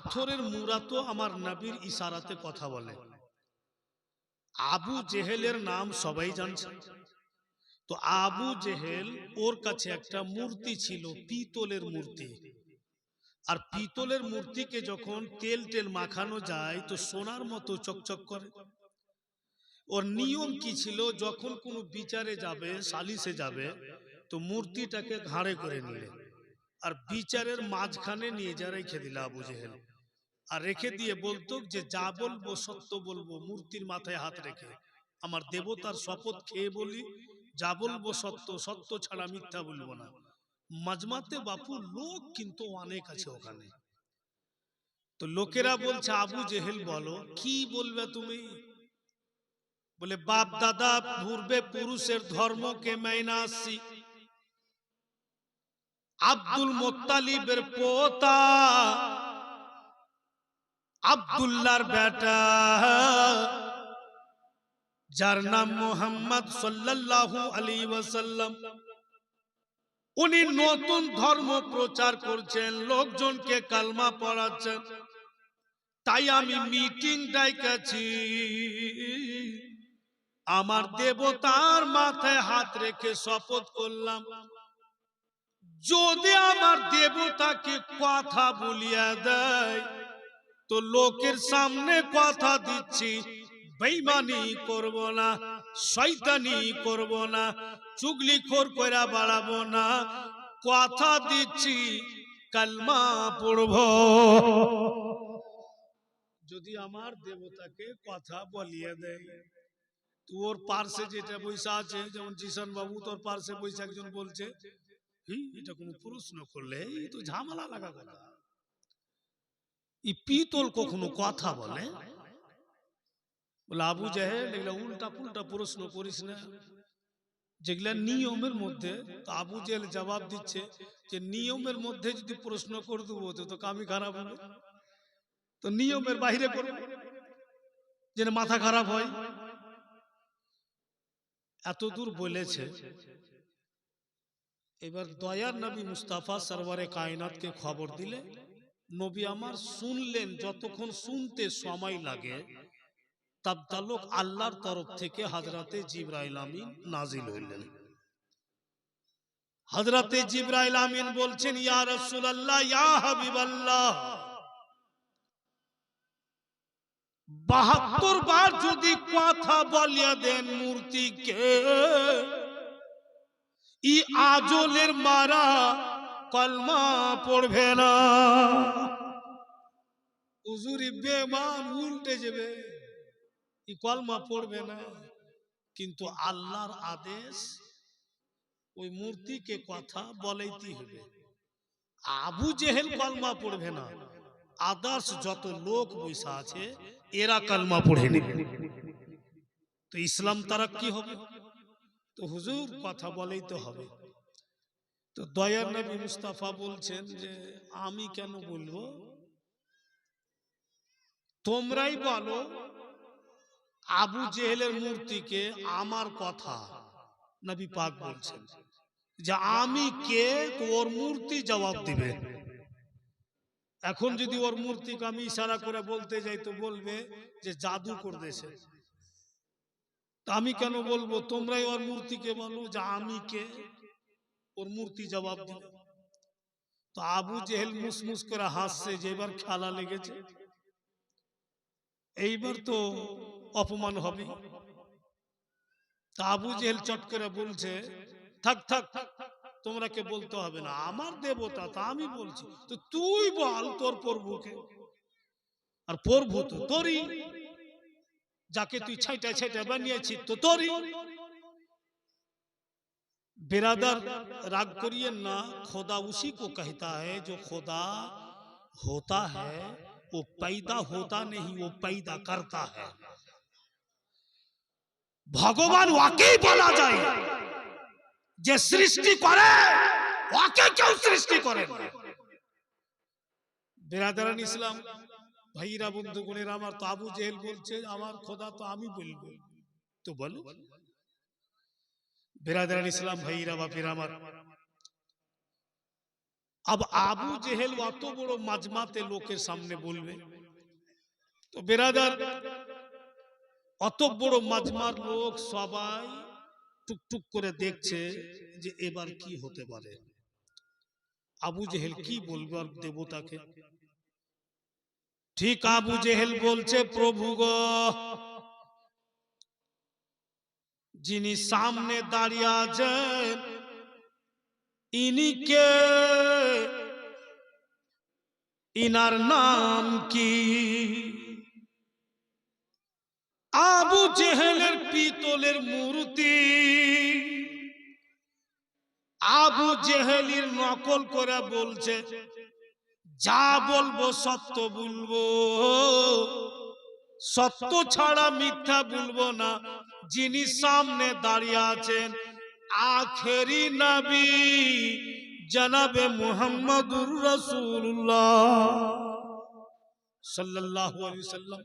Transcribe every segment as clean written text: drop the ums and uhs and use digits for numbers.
পাথরের মুরা তো আমার নবীর ইশারাতে কথা বলে। আবু জেহেলের নাম সবাই জানছে। তো আবু জেহেল ওর কাছে একটা মূর্তি ছিল, পিতলের মূর্তি। আর পিতলের মূর্তিকে যখন তেল টেল মাখানো যায় তো সোনার মতো চকচক করে। ওর নিয়ম কি ছিল, যখন কোনো বিচারে যাবে, সালিসে যাবে, তো মূর্তিটাকে ঘাড়ে করে নিলে আর বিচারের মাঝখানে নিয়ে যা রেখে দিল আবু জেহেল। আর রেখে দিয়ে বলতো যে যা বলবো সত্য বলবো, মূর্তির মাথায় হাত রেখে আমার দেবতার শপথ খেয়ে বলি, যা বলবো সত্য, সত্য ছাড়া মিথ্যা বলবো না। মাজমাতে বাপু লোক কিন্তু অনেক আছে ওখানে। তো লোকেরা বলছে আবু জেহেল বলো কি বলবে তুমি? বলে বাপ দাদা পূর্বে পুরুষের ধর্মকে মেনে আসছি, আব্দুল মুত্তালিবের পোতা, আব্দুল্লাহর বেটা, যার নাম মুহাম্মদ সাল্লাল্লাহু আলাইহি ওয়াসাল্লাম, উনি নতুন ধর্ম প্রচার করছেন, লোকজনকে কালমা পড়াচ্ছেন। তাই আমি মিটিং ডাইকাছি, আমার দেবতার মাথায় হাত রেখে শপথ করলাম, যদি আমার দেবতাকে কথা বলিয়া দেয় তো লোকের সামনে কথা দিচ্ছি বেঈমানি করব না, শয়তানি করব না, চুগলিখোর কইরা বাড়াবো না, কথা দিচ্ছি কালমা পড়ব যদি আমার দেবতাকে কথা বলিয়ে দেয়। তোর পার্শ্বে যেটা বৈশা আছে, যেমন জিশন বাবু তোর পার্শ্বে বৈশা একজন বলছে এটা কোনো প্রশ্ন করলে এই তো ঝামেলা লাগা কথা, এই পিতল কখনো কথা বলে? বলে আবু জাহেল এগুলা উল্টা পুল্টা প্রশ্ন করিস না, যেগুলা নিয়মের মধ্যে। তো আবু জাহেল জবাব দিচ্ছে যে নিয়মের মধ্যে যদি প্রশ্ন করে দেবো তো কামি খারাপ হবে, তো নিয়মের বাইরে করবো যেন মাথা খারাপ হয়। এত দূর বলেছে। এবার দয়ার নবী মুস্তাফা সরওয়ারে কায়নাতকে খবর দিলে নবী আমার শুনলেন। যতক্ষণ শুনতে সময় লাগে তব তালুক আল্লাহর তরফ থেকে হযরতে জিবরাইল আমিন নাজিল হইলেন। হযরতে জিবরাইল আমিন বলছেন ইয়া রাসূলুল্লাহ, ইয়া হাবিবাল্লাহ, ৭২ বার যদি কথা বলিয়া দেন মূর্তিকে, ই আজলের মারা কলমা পড়বে না। হুজুরি বেমান উল্টে যাবে, ই কলমা পড়বে না। কিন্তু আল্লাহর আদেশ, ওই মূর্তিকে কথা বলাইতে হবে। আবু জেহেল কলমা পড়বে না, আদার্স যত লোক বৈশা আছে এরা কলমা পড়ে নেবে, তো ইসলাম তারাক্কি হবে। তো হুজুর কথা বলেই তো হবে। তো দয়ার নবী মুস্তাফা বলছেন যে আমি কেন বলবো, তোমরাই বলো আবু জেহেলের মূর্তিকে আমার কথা। নবী পাক বলছেন যে আমি কে, তো ওর মূর্তি জবাব দিবে। এখন যদি ওর মূর্তিকে আমি ইশারা করে বলতে যাই তো বলবে যে জাদু করতেছে। তা আমি কেন বলবো, তোমরাই ওর মূর্তিকে বলো যে আমি কে, ওর মূর্তি জবাব দিবে। তো আবু জেহেল মুসমুস করে হাসছে যে এবার খেলা লেগেছে, এইবার তো অপমান হবে। তা আবু জেহেল চট করে বলছে থাক থাক, তোমরা কে বলতে হবে না, আমার দেবতা তা আমি বলছি, তো তুই বল তোর প্রভুকে। আর প্রভু তো তোরই, যাকে তুই ছাইটা ছাইটা বানিয়েছিস তো তোরই। बिरादर राग करिए ना, खुदा उसी को कहता है जो खुदा होता है, वो पैदा होता नहीं, वो पैदा करता है। भगवान वाकई बोला जाए जे सृष्टि करे, वाकई क्यों सृष्टि करे। बिरादरान इस्लाम भाईरा बंधुगणेरा आमार, तो आबू जेहेल बोलছে আমার খোদা তো আমি বলবো, তো বলো। बिरादरान इस्लाम भाईरा बापीरा आमार, अब আবু জেহেল অত বড় মাজমাতে লোকের সামনে বলবে, তো বেরাদার অত বড় মাজমার লোক সবাই টুকটুক করে দেখছে যে এবার কি হতে পারে, আবু জেহেল কি বলবে আর দেবতাকে। ঠিক আবু জেহেল বলছে, প্রভু গো, যিনি সামনে দাঁড়িয়ে আছেন ইনি কে, ইনার নাম কি? আবু জেহেলের পিতলের মূর্তি, আবু জেহেলির নকল করে বলছে, যা বলবো সত্য বলবো, সত্য ছাড়া মিথ্যা বলবো না। যিনি সামনে দাঁড়িয়ে আছেন আখেরি নবী জনাবে মুহাম্মদুর রাসূলুল্লাহ সাল্লাল্লাহু আলাইহি ওয়াসাল্লাম।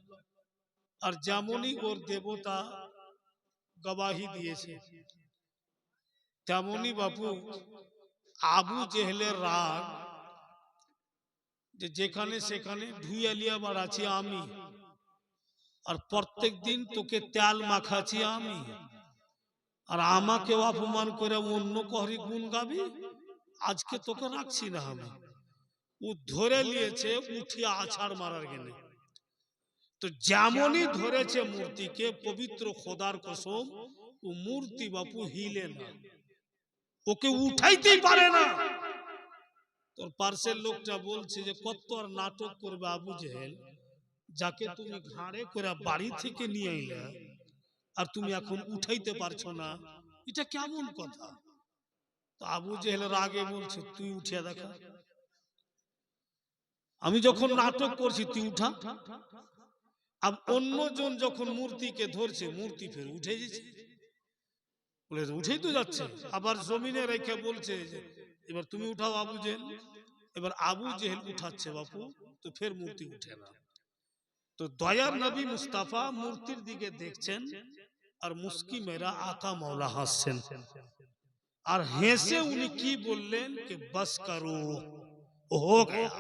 আর যেমনই ওর দেবতা গবাহি দিয়েছে, তেমনই বাপু আবু জেহেলের রাগ, যে যেখানে সেখানে ধুইয়ালিয়া বাড়াচ্ছি আমি, আর প্রত্যেক দিন তোকে তেল মাখাচ্ছি আমি, আর আমাকে অপমান করে অন্য কহরি গুণ গাবি, আজকে তোকে রাখছি না আমি। ও ধরে নিয়েছে উঠিয়ে আছাড় মারার গেলে। তো যেমনই ধরেছে মূর্তিকে, পবিত্র খোদার কসম, ও মূর্তি বাপু হিলে না, ওকে উঠাইতেই পারে না। তোর পার্শ্বের লোকটা বলছে যে কত আর নাটক করবে আবু জেহেল, যাকে তুমি ঘাড়ে করে বাড়ি থেকে নিয়ে আইলে আর তুমি এখন উঠাইতে পারছো না, এটা কেমন কথা? তো আবু জেহেল রাগে বলছে, তুই উঠিয়া দেখা, আমি যখন নাটক করছি তুই উঠা। আর অন্যজন যখন মূর্তিকে ধরছে, মূর্তি ফের উঠে যাচ্ছে, বলে উঠেই তো যাচ্ছে, আবার জমিনে রেখে বলছে যে এবার তুমি উঠাও আবু জেহেল। এবার আবু জেহেল উঠাচ্ছে বাপু, তো ফের মূর্তি উঠে না। তো দয়ার নবী মুস্তাফা মূর্তির দিকে দেখছেন আর মুস্কি মেরা আকা মৌলা হাসছেন, আর হেসে উনি কি বললেন कि बस करो हो गया।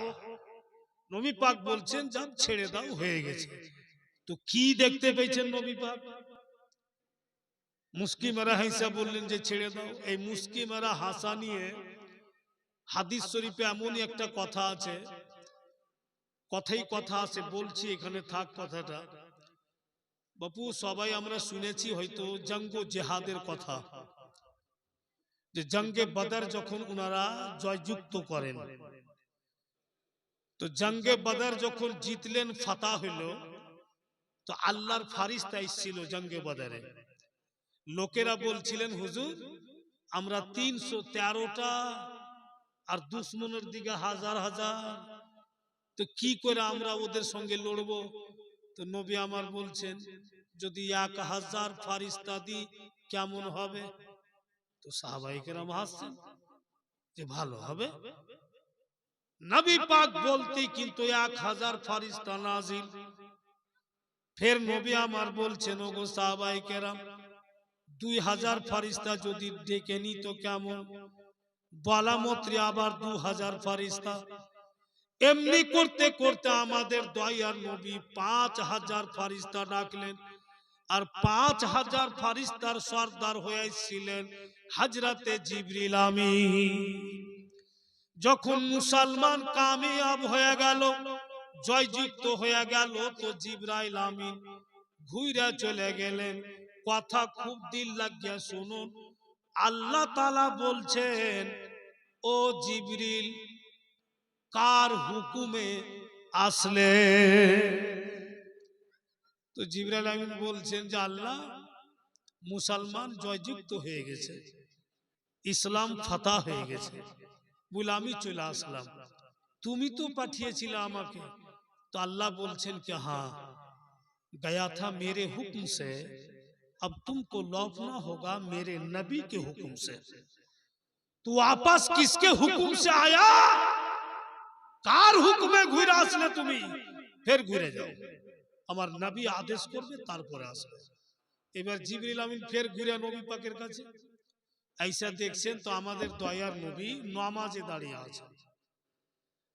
নবী পাক বলছেন যাব ছেড়ে দাও, হয়ে গেছে। তো কি দেখতে পেয়েছেন নবী পাক? মুস্কি মেরা হেসে বললেন যে ছেড়ে দাও। এই মুস্কি মেরা হাসা নিয়ে হাদিস শরীফে এমনই একটা কথা আছে, কথাই কথা আছে, বলছি এখানে থাক কথাটা বাপু। সবাই আমরা শুনেছি হয়তো জঙ্গ জেহাদের কথা, যে জঙ্গে বদর যখন উনারা জয়যুক্ত করেন, তো জঙ্গে বদর যখন জিতলেন, ফাতা হইল, তো আল্লাহর ফারিস্তা এসেছিল জঙ্গে বদরে। লোকেরা বলছিলেন হুজুর আমরা 313টা আর দুশ্মনের দিকে হাজার হাজার, তো কি করে আমরা ওদের সঙ্গে লড়বো? তো নবী আমার বলছেন যদি 1000 ফারিস্তা দিই কেমন হবে? তো সাহাবায়ে কেরাম হাসছেন যে ভালো হবে। নবী পাক বলতে কিন্তু 1000 ফারিস্তা নাজিল। ফের নবী আমার বলছেন ওগো সাহাবায়ে কেরাম 2000 ফারিস্তা যদি ডেকে নি তো কেমন? বলা মাত্র আবার 2000 ফারিস্তা। এমনি করতে করতে আমাদের দয়ার নবী 5000 ফারিস্তা ডাকলেন, আর 5000 ফারিস্তার সর্দার হয়েছিলেন হযরতে জিবরিল আমিন। যখন মুসলমান কামিয়াব হয়ে গেল, জয়যুক্ত হয়ে গেল, তো জিবরাইল আমিন ঘুরে চলে গেলেন। কথা খুব দিল লাগিয়া শুনুন, আল্লাহ তাআলা বলছেন ও জিবরিল কার হুকুমে আসলে? তো জিবরাইল আমিন বলছেন যে আল্লাহ মুসলমান জয়যুক্ত হয়ে গেছে, ইসলাম ফাতা হয়ে গেছে, বলে আমি চলে আসলাম, তুমি তো পাঠিয়েছিলে আমাকে। तो अल्लाह बोलছেন कि हाँ गया था मेरे हुक्म से, अब तुमको लौटना होगा मेरे नबी के हुक्म से। तो वापस किसके हुक्म से आया? कार हुक्मे घुरे আসলে তুমি? ফের ঘুরে যাও, আমার নবী আদেশ করবে তারপরে আসবে। এবার জিবরিল আমিন ফের ঘুরে নবী পাকের কাছে আইসা দেখছেন তো আমাদের দয়ার নবী নামাজে দাঁড়িয়ে আছেন।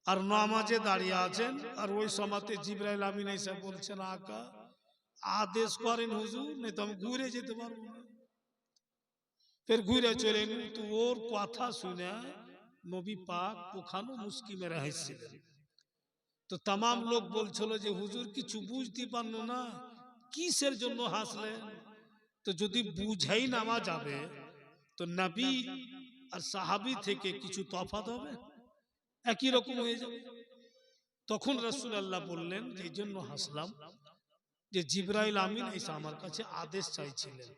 আর নামাজে দাঁড়িয়ে আছেন, আর ওই সময়তে জিবরাইল আমিন এসে বলছেন, আকা আদেশ করেন হুজুর, নেই তো আমি ঘুরে যেতে পারবো না। ফের ঘুরে চলে গেল। তো ওর কথা শুনে নবী পাক ওখানে মুস্কি মেরে হাসছিলেন। তো তামাম লোক বলছিল যে হুজুর কিছু বুঝতে পারলো না, কিসের জন্য হাসলেন? তো যদি বুঝাই নামা যাবে তো নবী আর সাহাবী থেকে কিছু তফাৎ হবে? একই রকম হয়ে যাবে। তখন রাসূলুল্লাহ বললেন যে এই জন্য হাসলাম যে জিবরাইল আমিন এসে আমার কাছে আদেশ চাইছিলেন,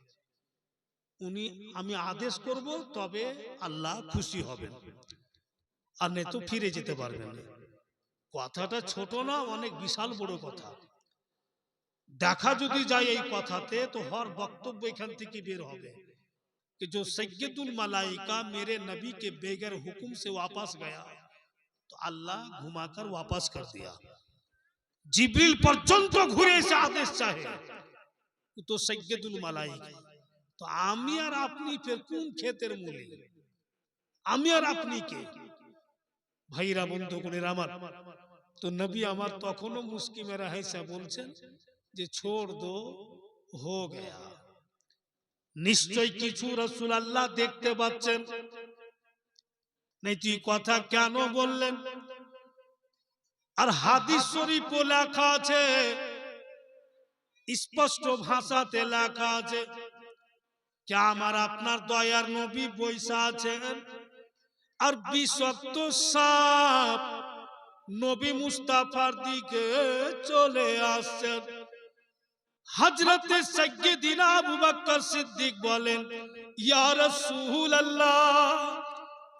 উনি আমি আদেশ করব তবে আল্লাহ খুশি হবেন, আর নেই তো ফিরে যেতে পারবেন না। কথাটা ছোট না, অনেক বিশাল বড় কথা। দেখা যদি যায় এই কথাতে তো হর বক্তব্য এখান থেকে বের হবে कि जो सैयदुल मलाइका मेरे नबी के बेगर हुक्म से वापस गया तो अल्लाह घुमाकर वापस कर दिया। जिब्रील पर्यंत घुरे से आदेश चाहे तो सैयदुल मलाइका। तो आमी और अपनी फिर কোন ক্ষেতের মূলে? আমি আর আপনি কে? ভাইরা বন্ধুগণের আমার, তো নবী আমার তখনও মুস্কি মেরা হেসে বলছেন যে ছোড় দো, হো গয়া। নিশ্চয় কিছু রাসূলুল্লাহ দেখতে পাচ্ছেন, নেই তুই কথা কেন বললেন? আর হাদিস শরীফে লেখা আছে, স্পষ্ট ভাষাতে লেখা আছে যে আমার আপনার দয়ার নবী বৈশা আছেন, আর বিষাক্ত সাপ নবী মুস্তাফার দিকে চলে আসছেন। হযরতে সাইয়্যিদিনা আবু বকর সিদ্দিক বলেন, ইয়া রাসূলুল্লাহ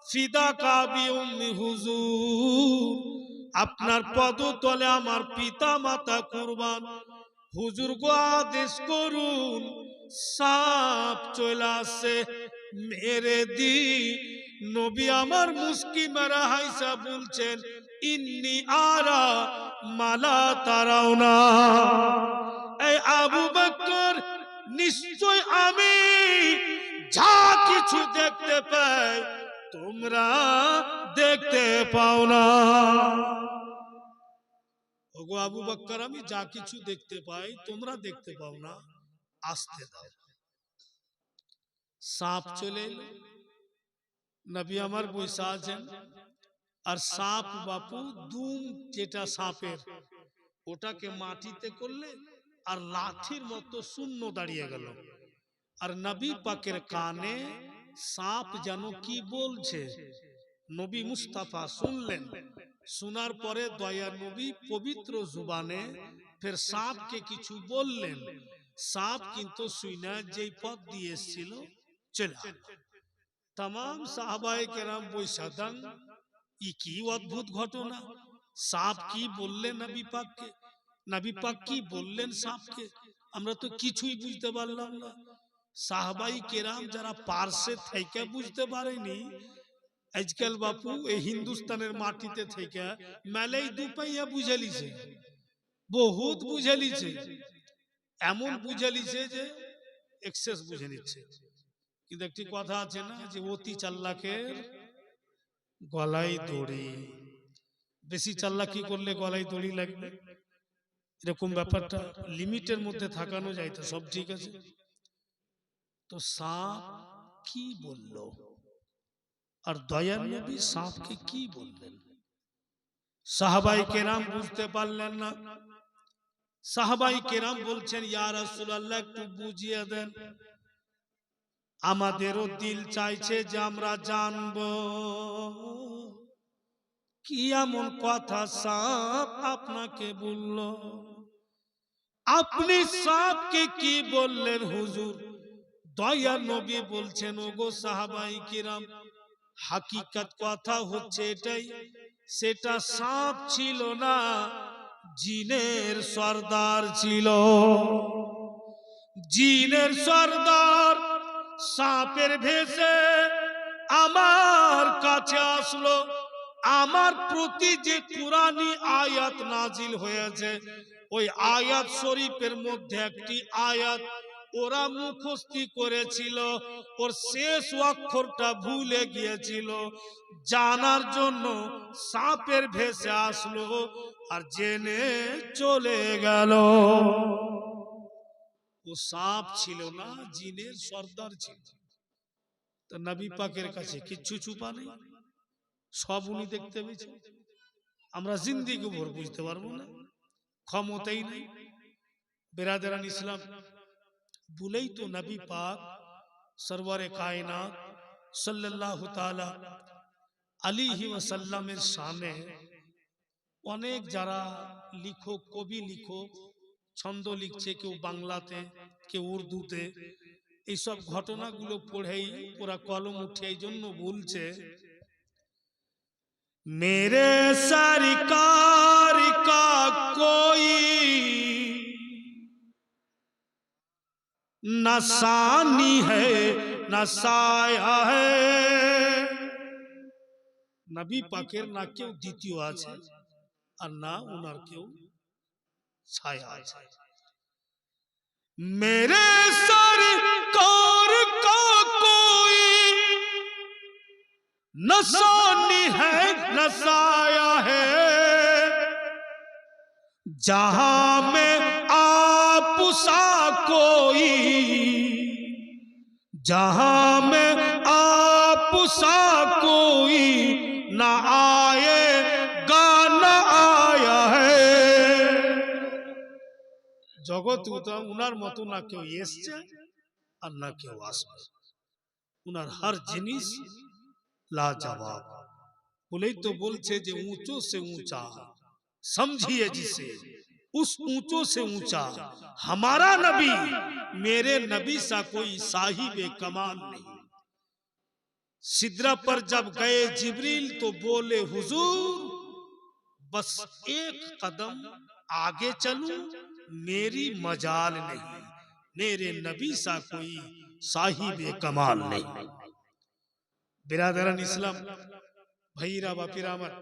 ফিদাকা বিউম্মি হুজুর, আপনার পদতলে আমার পিতা মাতা কুরবান, হুজুর গো আদেশ করুন, সাপ চলে আসে মেরে দি। নবী আমার মুস্কি মারা হাইসা বলছেন, ইন্নী আরা মালা তারাওনা। এই আবু বকর, নিশ্চয় আমি যা কিছু দেখতে পাই তোমরা দেখতে পাও না। ওগো আবু বকর, আমি যা কিছু দেখতে পাই তোমরা দেখতে পাও না, আসতে দাও। সাপ চলে এলো, নবী আমার বৈশা আছেন, আর সাপ বাপু দুম যেটা সাপের ওটাকে মাটিতে করলে আর লাঠির মতো শূন্য দাঁড়িয়ে গেল। আর নবী পাকের কানে সাপ যেন কি বলছে, নবী মুস্তাফা শুনলেন। শোনার পরে দয়ার নবী পবিত্র জুবানে ফের সাপকে কিছু বললেন। সাপ কিন্তু শুইনা যেই পথ দিয়ে এসেছিল চলে গেল। तमाम সাহাবায়ে কেরাম বৈশাদান, ই কি অদ্ভুত ঘটনা! সাপ কি বললেন নবী পাককে, নবী পাক কি বললেন সাপকে, আমরা তো কিছুই বুঝতে পারলাম না। সাহাবায়ে কেরাম যারা পারসে থেকে বুঝতে পারেনি, আজকাল বাপু এই হিন্দুস্তানের মাটিতে থেকে মেলেই দুপাইয়া বুঝে লিছে, বহুত বুঝে লিছে, এমন বুঝে লিছে যে এক্সেস বুঝে নিচ্ছে। কিন্তু একটি কথা আছে না যে অতি চাল্লাকের গলায় দড়ি, বেশি চাল্লাকি করলে গলায় দড়ি লাগবে, এরকম ব্যাপারটা লিমিটের মধ্যে থাকানো যায় তো সব ঠিক আছে। তো সাপ কি বলল, আর দয়ার নবী সাপকে কি বললেন? সাহাবায়ে কেরাম বুঝতে পারলেন না। সাহাবায়ে কেরাম বলছেন, ইয়া রাসূলুল্লাহ একটু বুঝিয়ে দেন, আমাদেরও দিল চাইছে যে আমরা জানবো কি এমন কথা সাপ আপনাকে বলল। আপনি সাপকে কি বললেন হুজুর? দয়ার নবী বলছেন, ওগো সাহাবায়ে কিরাম, হাকিকত কথা হচ্ছে এটাই, সেটা সাপ ছিল না, জিনের সর্দার ছিল। জিনের সর্দার সাপের ভেষে আমার কাছে আসলো। আমার প্রতি যে কুরআনী আয়াত নাজিল হয়েছে, ওই আয়াত শরীফের মধ্যে একটি আয়াত ওরা মুখস্থি করেছিল, ওর শেষ অক্ষরটা ভুলে গিয়েছিল, জানার জন্য সাপের ভেসে আসলো আর জেনে চলে গেল। ও সাপ ছিল না, জিনের সর্দার ছিল। তা নবী পাকের কাছে কিচ্ছু ছুপা নেই, সব উনি দেখতে পেয়েছেন। আমরা জিন্দিগি ভর বুঝতে পারবো না, ক্ষমতাই নেই। বেরাদারান ইসলাম, বলেই তো নবী পাক সরওয়ারে কায়নাত সাল্লাল্লাহু তাআলা আলাইহি ওয়াসাল্লামের সামনে অনেক যারা লিখক, কবি লিখক, ছন্দ লিখছে, কেউ বাংলাতে, কেউ উর্দুতে, এইসব ঘটনাগুলো পড়েই ওরা কলম উঠে এই জন্য বলছে, मेरे सरकार का कोई न सानी है न साया है। নবী পাকের না কেউ দ্বিতীয় আছে আর না ওনার কেউ ছায়া আছে। मेरे सरकार का कोई न सानी है न साया है, जहां में आप सा कोई, जहां में आप सा कोई न आएगा न आया है। জগৎ উনার মতো না কেউ এসছে আর না কেউ আসবে। উনার हर জিনিস लाजवाब। बोले तो बोलते जे ऊंचों से ऊंचा समझिए जिसे, उस ऊंचों से ऊंचा हमारा नबी, मेरे नबी सा कोई साहिब कमाल नहीं। सिदरा पर जब गए जिब्रील तो बोले हुजूर बस एक कदम आगे चलूं, मेरी मजाल नहीं, मेरे नबी सा कोई साहिब कमाल नहीं। बिरादरान इस्लाम, ভাইরা বাপিরা আমার,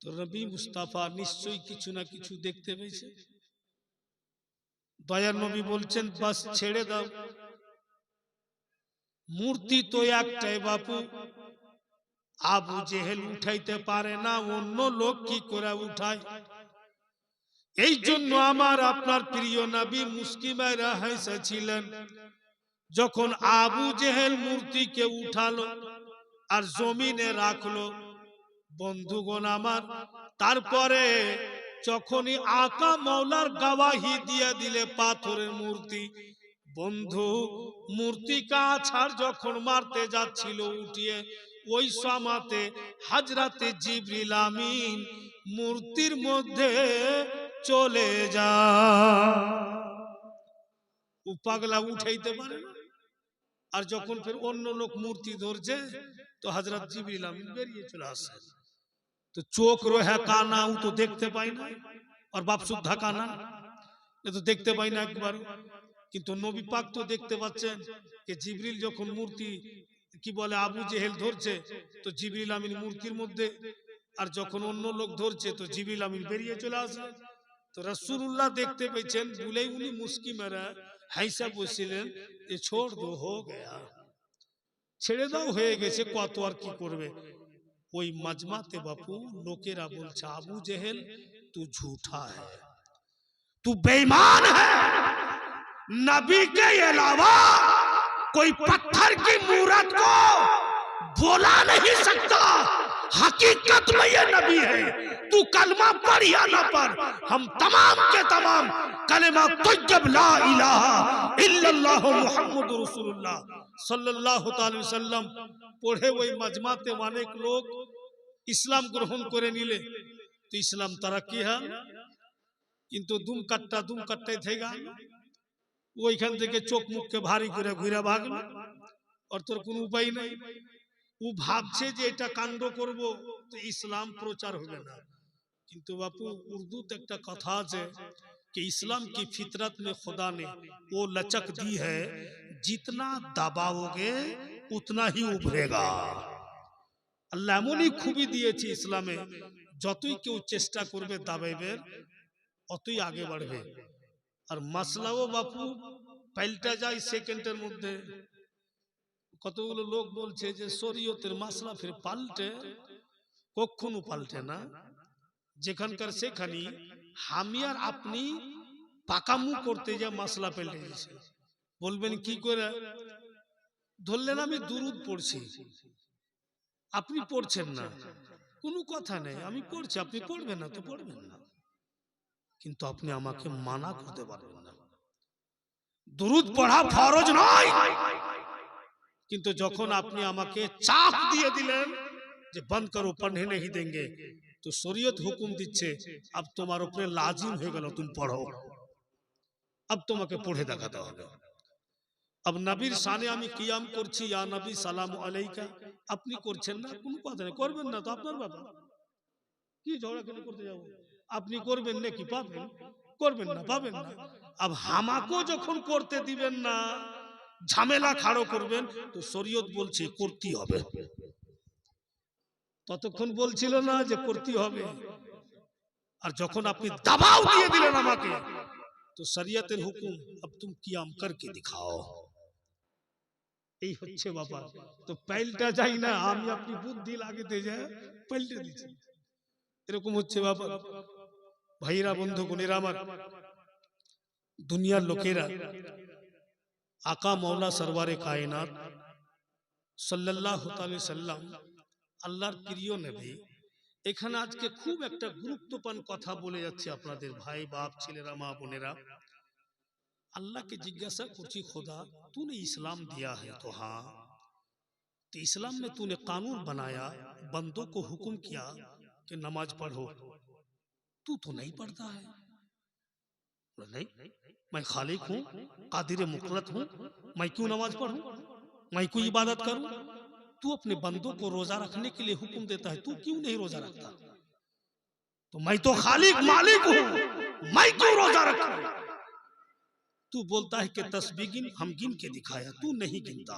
তো নবী মুস্তাফা নিশ্চয়ই কিছু না কিছু দেখতে পেয়েছে। দয়ার নবী বলছেন বাস ছেড়ে দাও, মূর্তি তো একটাই বাপু, আবু জেহেল উঠাইতে পারে না, অন্য লোক কি করে উঠায়? এই জন্য আমার আপনার প্রিয় নবী মুস্কি মাইরা হেসেছিলেন যখন আবু জেহেল মূর্তিকে উঠালো আর জমিনে রাখলো। বন্ধুগণ আমার, তারপরে যখনই আকা মৌলার গাওয়াহি দিয়ে দিলে পাথরের মূর্তি, বন্ধু মূর্তিকা আছাড় যখন মারতে যাচ্ছিল উঠিয়ে, ওই সময়তে হযরতে জিবরিল আমিন মূর্তির মধ্যে চলে যা। ও পাগলা উঠাইতে পারে না, আর যখন ফের অন্য লোক মূর্তি ধরছে তো হযরত জিবরিল আমিন বেরিয়ে চলে আসে। তো চোখ রোহা কানা, ও তো দেখতে পায় না, আর বাপ সুদ্ধা কানা, এ তো দেখতে পায় না একবার। কিন্তু নবী পাক তো দেখতে পাচ্ছেন যে জিবরিল যখন মূর্তি কি বলে আবু জেহেল ধরছে তো জিবরিল আমিন মূর্তির মধ্যে, আর যখন অন্য লোক ধরছে তো জিবরিল আমিন বেরিয়ে চলে আসে। তো রাসূলুল্লাহ দেখতে পেয়েছেন, বলেই উনি মুস্কি মেরা হাইসা বসছিলেন যে ছোড় দো, হো গয়া, ছেড়ে দাও, হয়ে গেছে, কত আর কি করবে। ওই মজমাতে বাপু লোকেরা বলছে আবু জেহেল तू झूठा है, तू बेईमान है, नबी के अलावा कोई पत्थर की मूरत को बोला नहीं सकता, हकीकत में ये नबी है, तू कलमा पढ़ या ना पढ़, हम तमाम के तमाम कलमा तय्यब ला इलाहा इल्लल्लाह मुहम्मदुर रसूलुल्लाह सल्लल्लाहु अलैहि वसल्लम पढ़े ওই মজমাতে অনেক লোক ইসলাম গ্রহণ করে নিলে। তো ইসলাম তারা কি হয়, কিন্তু দুম কাটটাই থেকে গেল, ওইখান থেকে চোখ মুখকে ভারী করে ঘুরে ভাগলো, আর তোর কোনো উপায় নাই। ও ভাবছে যে এটা কাণ্ড করব তো ইসলাম প্রচার হবে না। কিন্তু বাপু উর্দুতে একটা কথা আছে कि इस्लाम की फितरत में खुदा ने वो लचक दी है, जितना दबाओगे उतना ही उभरेगा। আল্লাহ এমনই খুবই দিয়েছে ইসলামে, যতই কেউ চেষ্টা করবে দাবাইবে অতই আগে বাড়বে। আর মাসলাও বাপু পাল্টা যায় সেকেন্ডের মধ্যে। কতগুলো লোক বলছে যে শরীয়তের মাসলা ফির পাল্টে, কখনো পাল্টে না। যেখানকার সেখানে আমি আর আপনি পাকামু করতে যা মাসলা পাল্টে গেছে। বলবেন কি করে? ধরলেন আমি দুরুদ পড়ছি, আপনি পড়ছেন না, কোনো কথা নেই, আমি পড়ছি, আপনি পড়বেন না তো পড়বেন না, কিন্তু আপনি আমাকে মানা করতে পারবেন না। দুরুদ পড়া ফরজ নয়, কিন্তু যখন আপনি আমাকে চাপ দিয়ে দিলেন যে বন্ধ করো, পढ़ने नहीं देंगे, তো শরীয়ত হুকুম দিচ্ছে अब তোমার উপরে লাজিম হয়ে গেল তুমি পড়ো, अब তোমাকে পড়ে দেখাতে হবে। अब নবীর শানে আমি কিয়াম করছি, ইয়া নবী সালাম আলাইকা, আপনি করছেন না, কোনো কথা নেই, করবেন না তো আপনার ব্যাপার, কি ঝগড়া কেন করতে যাব? আপনি করবেন নাকি পাবেন, করবেন না পাবেন না। अब হামাকো যখন করতে দিবেন না, ঝামেলা খাড়ো করবেন, তো শরীয়ত বলছে করতে হবে। ততক্ষণ বলছিল না যে করতে হবে, আর যখন আপনি দবাও দিয়ে দিলেন আমাকে, তো শরীয়তের হুকুম अब तुम কিয়াম करके दिखाओ। এই হচ্ছে ব্যাপার। তো পাল্টা যাই না, আমি আপনি বুদ্ধি লাগাতে যাই পাল্টে দিচ্ছি, এরকম হচ্ছে ব্যাপার। ভাইরা বন্ধুগণেরা আমার, দুনিয়ার লোকেরা আকা মৌলা সরওয়ারে কায়নাত সাল্লাল্লাহু তাআলা সাল্লাম, আল্লাহর প্রিয় নবী, এখানে আজকে খুব একটা গুরুত্বপূর্ণ কথা বলে যাচ্ছে আপনাদের ভাই বাপ ছেলেরা মা বোনেরা। আল্লাহকে জিজ্ঞাসা করছি, খোদা तूने इस्लाम दिया है तो हाँ, तो इस्लाम में तूने कानून बनाया, बंदों को हुक्म किया कि नमाज पढ़ो, तू तो नहीं पढ़ता है। नहीं, मैं खालिक हूँ, कादिर मुखलत हूँ, मैं क्यों नमाज पढ़ूं, मैं क्यों इबादत करूं? तू अपने बंदों को रोजा रखने के लिए हुक्म देता है, तू क्यों नहीं रोजा रखता? तो मैं तो खालिक मालिक हूँ, मैं क्यों रोजा रखूं? तू बोलता है कि तस्बीह गिन, हम गिन के दिखाया, तू नहीं गिनता।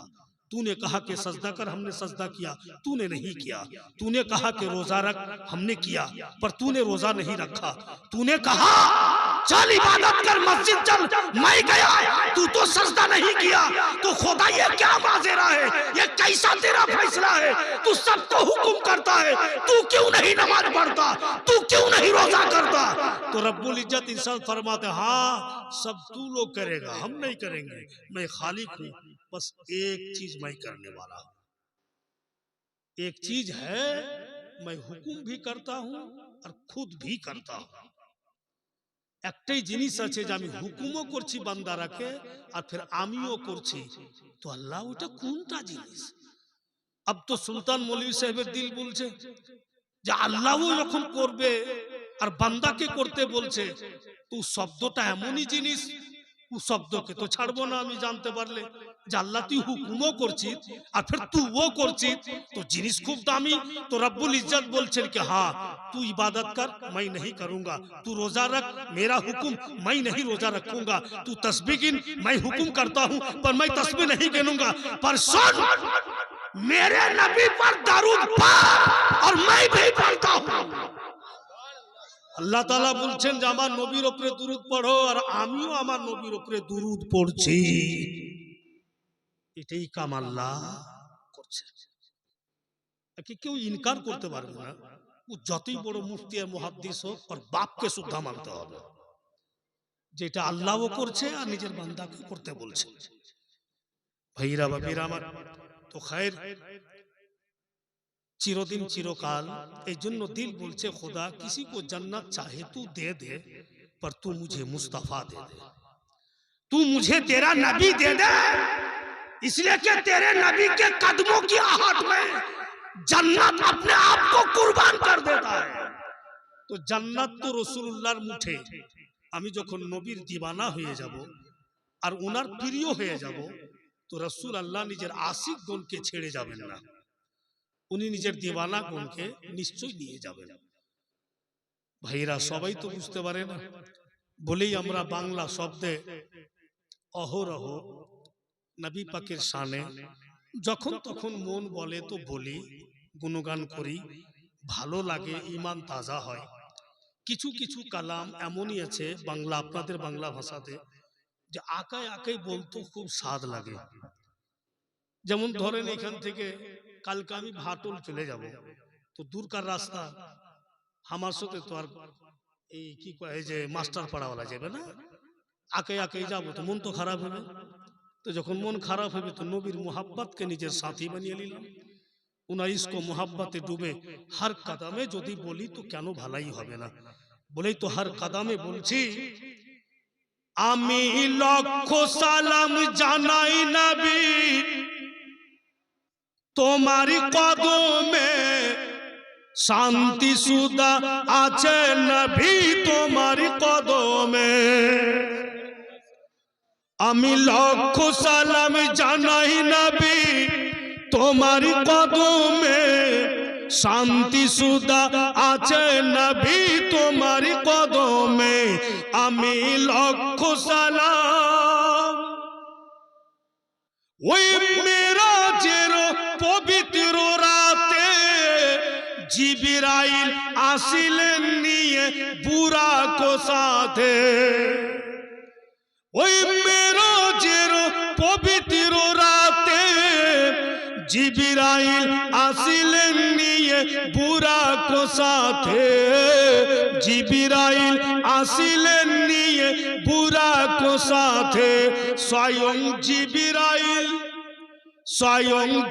तूने कहा कि सजदा कर, हमने सजदा किया, तूने नहीं किया। तूने कहा कि रोजा रख, हमने किया, पर तूने रोजा नहीं रखा। तूने कहा चल इबादत कर, मस्जिद चल, मैं गया, तू तो सजदा नहीं किया। तो खुदा ये क्या माजरा है, ये कैसा तेरा फैसला है? तू सबको हुक्म करता है, तू क्यों नहीं नमाज पढ़ता, तू क्यों नहीं रोजा करता? तो रब्बुल इज्जत इंसान फरमाते, हाँ सब तू लोग करेगा, हम नहीं करेंगे, मैं खालिक हूँ, बस एक चीज मैं करने वाला हूँ। एक चीज है, मैं हुक्म भी करता हूँ और खुद भी करता हूँ। একটাই জিনিস আছে যে আমি হুকুমও করছি বান্দারাকে, আর ফির আমিও করছি, তো আল্লাহ ওটা কোনটা জিনিস? अब तो সুলতান মৌলভী সাহেবের দিল বলছে যে আল্লাহও যখন করবে আর বান্দাকে করতে বলছে, তো শব্দটা এমনই জিনিস, ও শব্দকে তো ছাড়বো না আমি জানতে পারলে যে আল্লাহ তুই হুকুমও করছিস আর ফির তুইও করছিস, তো জিনিস খুব দামি। তো রব্বুল ইজ্জত বলছেন कि हाँ तू इबादत कर, मैं नहीं करूंगा, तू रोजा रख, मेरा हुक्म मैं नहीं रोजा रखूंगा, तू तस्बीह गिन, मैं हुक्म करता हूं पर मैं तस्बीह नहीं गिनूंगा, पर सुन मेरे नबी पर दरूद पढ़ और मैं भी पढ़ता हूं। আল্লাহ তাআলা বলছেন যে আমার নবীর উপরে দুরূদ পড়ো, আর আমিও আমার নবীর উপরে দুরূদ পড়ছি। এটাই কাম আল্লাহ করছে, একে কেউ ইনকার করতে পারবে না। ও যতই বড় মুফতি আর মুহাদ্দিস হোক, আর বাপকে সুদ্ধা মানতে হবে, যেটা আল্লাহও করছে আর নিজের বান্দাকে করতে বলছে। ভাইরা বাবিরা আমার, তো খায়ের চিরদিন চিরকাল, এই জন্য দিল বলছে खुदा किसी को जन्नत चाहे तू दे दे, पर तू मुझे मुस्तफा दे दे, तू मुझे तेरा नबी दे दे, इसलिए कि तेरे नबी के कदमों की आहट में जन्नत अपने आप को कुर्बान कर देता है। तो जन्नत तो रसूलुल्लाहर मुठे, আমি যখন নবীর দিওয়ানা হয়ে যাব আর ওনার প্রিয় হয়ে যাব, তো রাসূল আল্লাহ নিজের আশিকগণকে ছেড়ে যাবেন না, উনি নিজের দিওয়ানা গণকে নিশ্চয়ই নিয়ে যাবেন। ভাইরা সবাই তো বুঝতে পারে না বলেই আমরা বাংলা শব্দে অহরহ নবী পাকের শানে যখন তখন মন বলে তো বলি, গুণগান করি, ভালো লাগে, ঈমান তাজা হয়। কিছু কিছু কালাম এমনই আছে বাংলা, আপনাদের বাংলা ভাষাতে, যে আকাই আকাই বলতো খুব স্বাদ লাগে। যেমন ধরেন এখান থেকে কালকে আমি ভাটুল চলে যাব, তো দূরকার রাস্তা, আমার সাথে তো আর এই কি কয় এই যে মাস্টার পাড়াওয়ালা যাবে না, আকাই আকাই যাবো তো মন তো খারাপ হবে। তো যখন মন খারাপ হবে তো নবীর মোহাব্বতকে নিজের সাথী বানিয়ে নিলাম। উনার ইস্ক মোহাব্বতে ডুবে হর কদমে যদি বলি তো কেন ভালাই হবে না, বলেই তো হর কদমে বলছি। আমি লক্ষ সালাম জানাই নবী তোমার কদমে, শান্তি সুদা আছে নবী তোমার কদমে। আমি লক্ষ সালাম জানাই নবী তোমার কদমে, শান্তি সুদা আছে নবী তোমার কদমে। আমি লক্ষ সালাম ওই মেরাজের পবিত্র রাতে জিবরাইল আসিলেন নিয়ে বুরাক সাথে। ওই মেরাজের পবিত্র রাতে জিবরাইল আসিলেন নিয়ে বুরাক সাথে। জিবরাইল আসিলেন নিয়ে বুরাক সাথে। স্বয়ং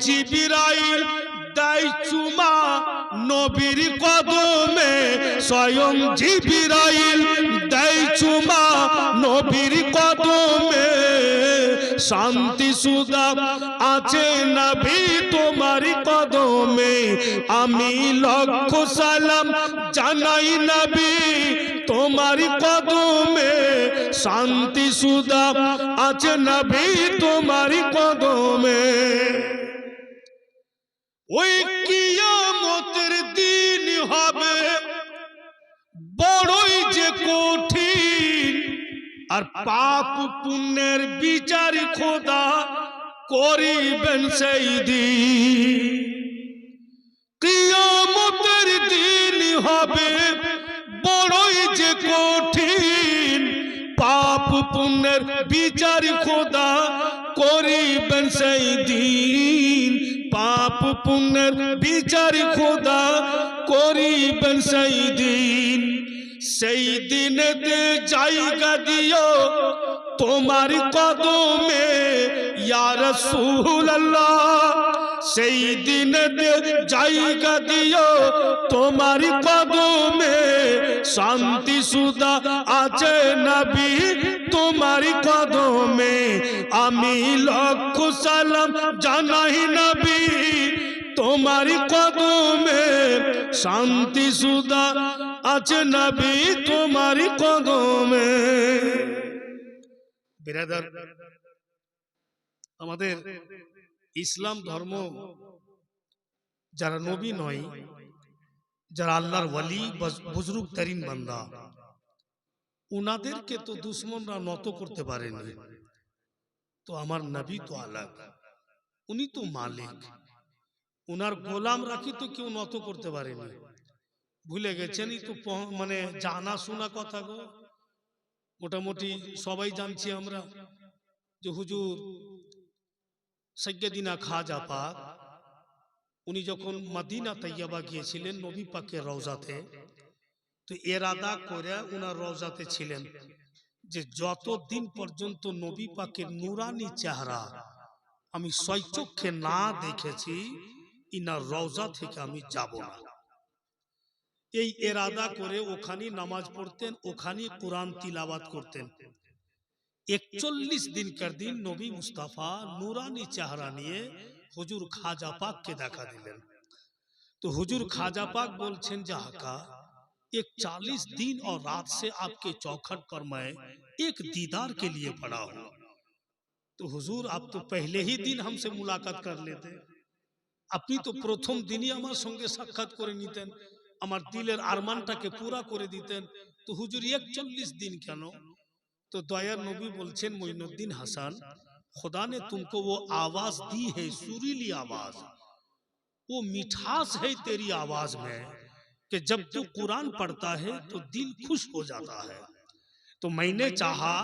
জিবরাইল দেয় চুমা নবীর কদমে। স্বয়ং জিবরাইল দেয় চুমা নবীর কদমে। শান্তি সুদা আছে নবী তোমার কদমে। আমি লক্ষ সালাম জানাই নবী তোমার কদমে, শান্তি সুদা আছে নবী তোমার কদমে। ওই কিয়ামতের দিন হবে বড়ই যে কঠিন, আর পাপ পুণ্যের বিচার খোদা করিবেন সেই দিন। কিয়ামতের দিন হবে বড়ই যে কঠিন, পাপ পুণ্যের বিচার খোদা করিবেন সেই দিন। পাপ পুণ্যের বিচার খোদা করিবেন সেই দিন। সেই দিনেতে জায়গা দিও তোমার কদমে ইয়া রাসূলুল্লাহ। সেই দিনেতে জায়গা দিও তোমার কদমে, শান্তি সুদা আছে নবী তোমার কদমে। আমি লক্ষ সালাম জানাই নবী তোমার কদমে, শান্তি সুদা আছে নবী তোমার কদমে। বিরাদার, আমাদের ইসলাম ধর্ম যারা নবী নয়, যারা আল্লাহর ওয়ালি বুজরুগ তরিন বান্দা, উনাদেরকে তো দুশ্মনরা নত করতে পারেনি। তো আমার নবী তো আলাগ, উনি তো মালিক, উনার গোলাম রাখি তো কেউ নত করতে পারেনি। ভুলে গেছেন, তো মানে জানা শোনা কথা গো, মোটামুটি সবাই জানছি আমরা যে হুজুর সাইয়্যিদিনা খাজা পাক উনি যখন মদিনা তৈয়বা গিয়েছিলেন নবী পাকের রওজাতে, তো এরাদা করে উনার রওজাতে ছিলেন যে যতদিন পর্যন্ত নবী পাকের নুরানি চেহারা আমি স্বচক্ষে না দেখেছি ইনার রওজা থেকে আমি যাব না। এই এরাদা করে ওখানে নামাজ পড়তেন, ওখানে কোরআন তিলাওয়াত করতেন। 41 দিনকার দিন নবী মুস্তাফা নুরানি চেহারা নিয়ে হুজুর খাজা পাককে দেখা দিলেন। तो हुजूर खाजा पाक बोलছেন যে आका 40 दिन और रात से आपके चौखट पर मैं एक दीदार के लिए पड़ा हूँ। तो हुजूर आप तो पहले ही दिन हमसे मुलाकात कर लेते, আপনি তো প্রথম দিনই আমার সঙ্গে সাক্ষাৎ করে নিতেন, আমার দিলের আরমানটাকে পুরা করে দিতেন। তো হুজুর 41 दिन কেন? तो দয়ার নবী বলছেন মুইনুদ্দিন হাসান, खुदा ने तुमको वो आवाज दी है, सुरीली आवाज, वो मिठास है तेरी आवाज में कि जब तू कुरान पढ़ता है तो दिल खुश हो जाता है। तो मैंने चाहा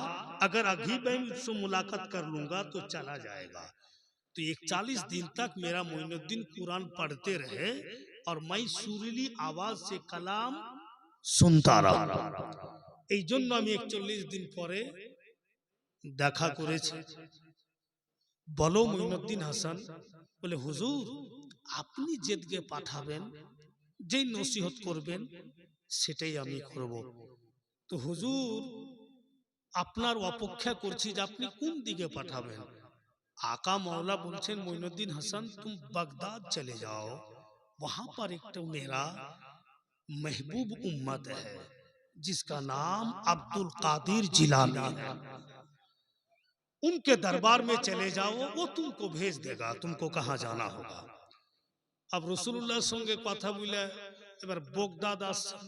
अगर अभी मैं उससे मुलाकात कर लूंगा तो चला जाएगा। तो 41 दिन तक मेरा मोइनुद्दीन कुरान पढ़ते रहे और मैं सुरीली आवाज से कलाम শুনতা রহা। এই জন্য আমি 41 দিন পরে দেখা করেছি। বলো মঈনুদ্দিন হাসান, বলে হুজুর আপনি যেদিকে পাঠাবেন, যেই নসিহত করবেন সেটাই আমি করব। তো হুজুর আপনার অপেক্ষা করছি যে আপনি কোন দিকে পাঠাবেন। आका मौला बोलছেন मोइनुद्दीन हसन तुम बगदाद चले जाओ, वहां पर एक तो मेरा महबूब उम्मत है जिसका नाम अब्दुल कादिर जिलानी है, उनके दरबार में चले जाओ, वो तुमको भेज देगा, तुमको कहां जाना होगा। अब रसूलुल्लाह संगे কথা বলে এবার বগদাদ আসছেন।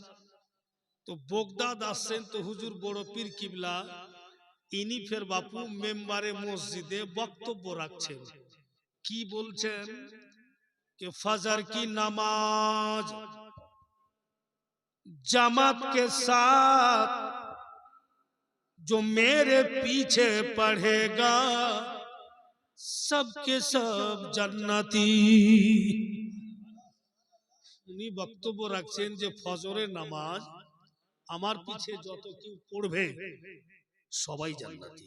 তো বগদাদ আসছেন তো হুজুর বড় পীর কিবলা ইনি ফের বাপু মেম্বারে মসজিদে বক্তব্য রাখছেন। কি বলছেন कि फजर की नमाज जमात के साथ जो मेरे पीछे पढ़ेगा सबके सब जन्नती। উনি বক্তব্য রাখছেন যে ফজরের নামাজ আমার পিছে যত কেউ পড়বে সবাই জান্নাতি।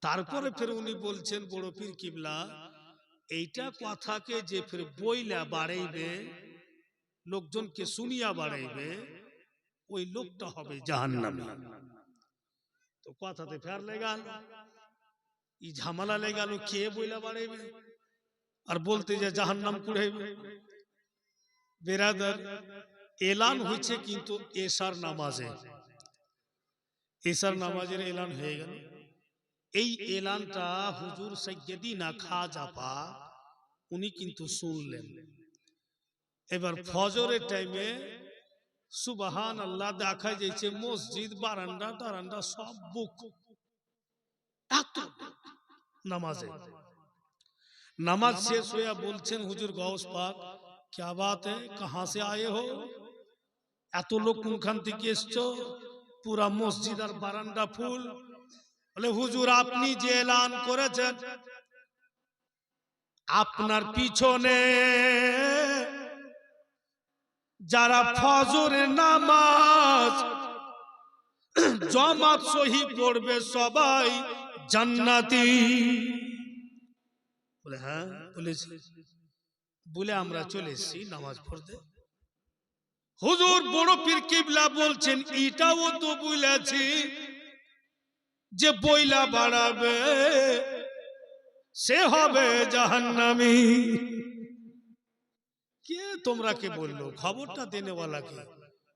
তারপরে ফের উনি বলছেন বড় পীর কিবলা এইটা কথাকে যে ফের বইলা বাড়াইবে, লোকজনকে শুনিয়া বাড়াইবে, ওই লোকটা হবে জাহান্নামী। তো কথাতে ফের লেগাল ই ঝামেলা লেগাল, কে বইলা বাড়াইবে আর বলতে যে জাহান্নাম কুড়াইবে। বেরাদার এলান হয়েছে কিন্তু এশার নামাজে, এশার নামাজের এলান হয়ে গেল। এই এলানটা হুজুর সাইয়্যিদিনা খাজা পাক উনি কিন্তু শুনলেন। এবার ফজরের টাইমে সুবহানাল্লাহ দেখা যাচ্ছে মসজিদ বারান্দা টারান্দা সব বুক, এত নামাজে। নামাজ শেষ হয়ে বলছেন হুজুর গৌস পাক क्या बात है, कहां से आए हो, এত লোক কোনখান থেকে এসছো, পুরা মসজিদ আর বারান্দা ফুল। বলে হুজুর আপনি যে এলান করেছেন আপনার পিছনে যারা ফজরের নামাজ জামাত সহি পড়বে সবাই জান্নাতি। বলে হ্যাঁ বলেছি, বলে আমরা চলে এসেছি নামাজ পড়তে। হুজুর বড় পীর কিবলা বলছেন এটাও তো বলেছি যে বইলা বাড়াবে সে হবে জাহান্নামী। কে তোমরা কে বললো, খবরটা দেনেওয়ালা কে?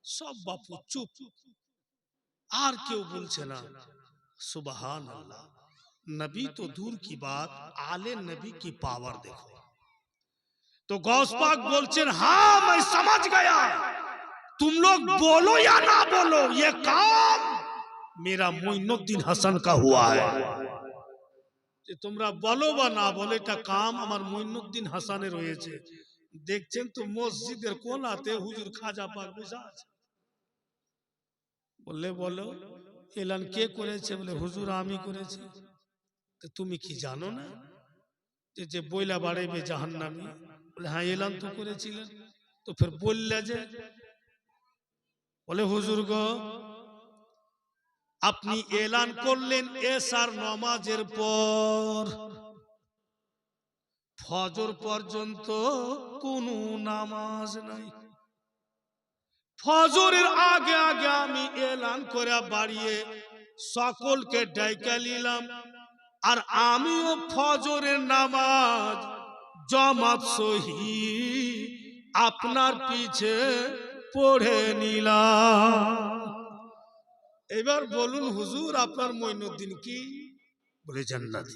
সব বাপু চুপ, আর কেউ বলছে না। সুবহানাল্লাহ, नबी तो दूर की बात, आले नबी की पावर देखो। तो गौस पाक बोलছেন हाँ मैं समझ गया, तुम लोग बोलो या ना बोलो ये काम मेरा मोइनुद्दीन हसन का हुआ है। যে তোমরা বলো বা না বলো এটা কাম আমার মোইনুদ্দীন হাসানের হয়েছে। দেখছেন তো মসজিদের কোনাতে হুজুর খাজা পাক বসে আছে। বললে বলো এলান কে করেছে? বলে হুজুর আমি করেছি। তো তুমি কি জানো না যে যে বইলা বাড়াইবে জাহান্নামী? বলে হ্যাঁ এলান তো করেছিলেন। তো ফের বললে যে? বলে হুজুর গো আপনি এলান করলেন এশার নামাজের পর, ফজর পর্যন্ত কোনো নামাজ নাই। ফজরের আগে আগে আমি এলান করে বাড়িয়ে সকলকে ডাইকা নিলাম, আর আমিও ফজরের নামাজ জামাত সহি আপনার পিছে পড়ে নিলাম। এবার বলুন হুজুর আপনার মোইনুদ্দিন কি? বলে জান্নাতি।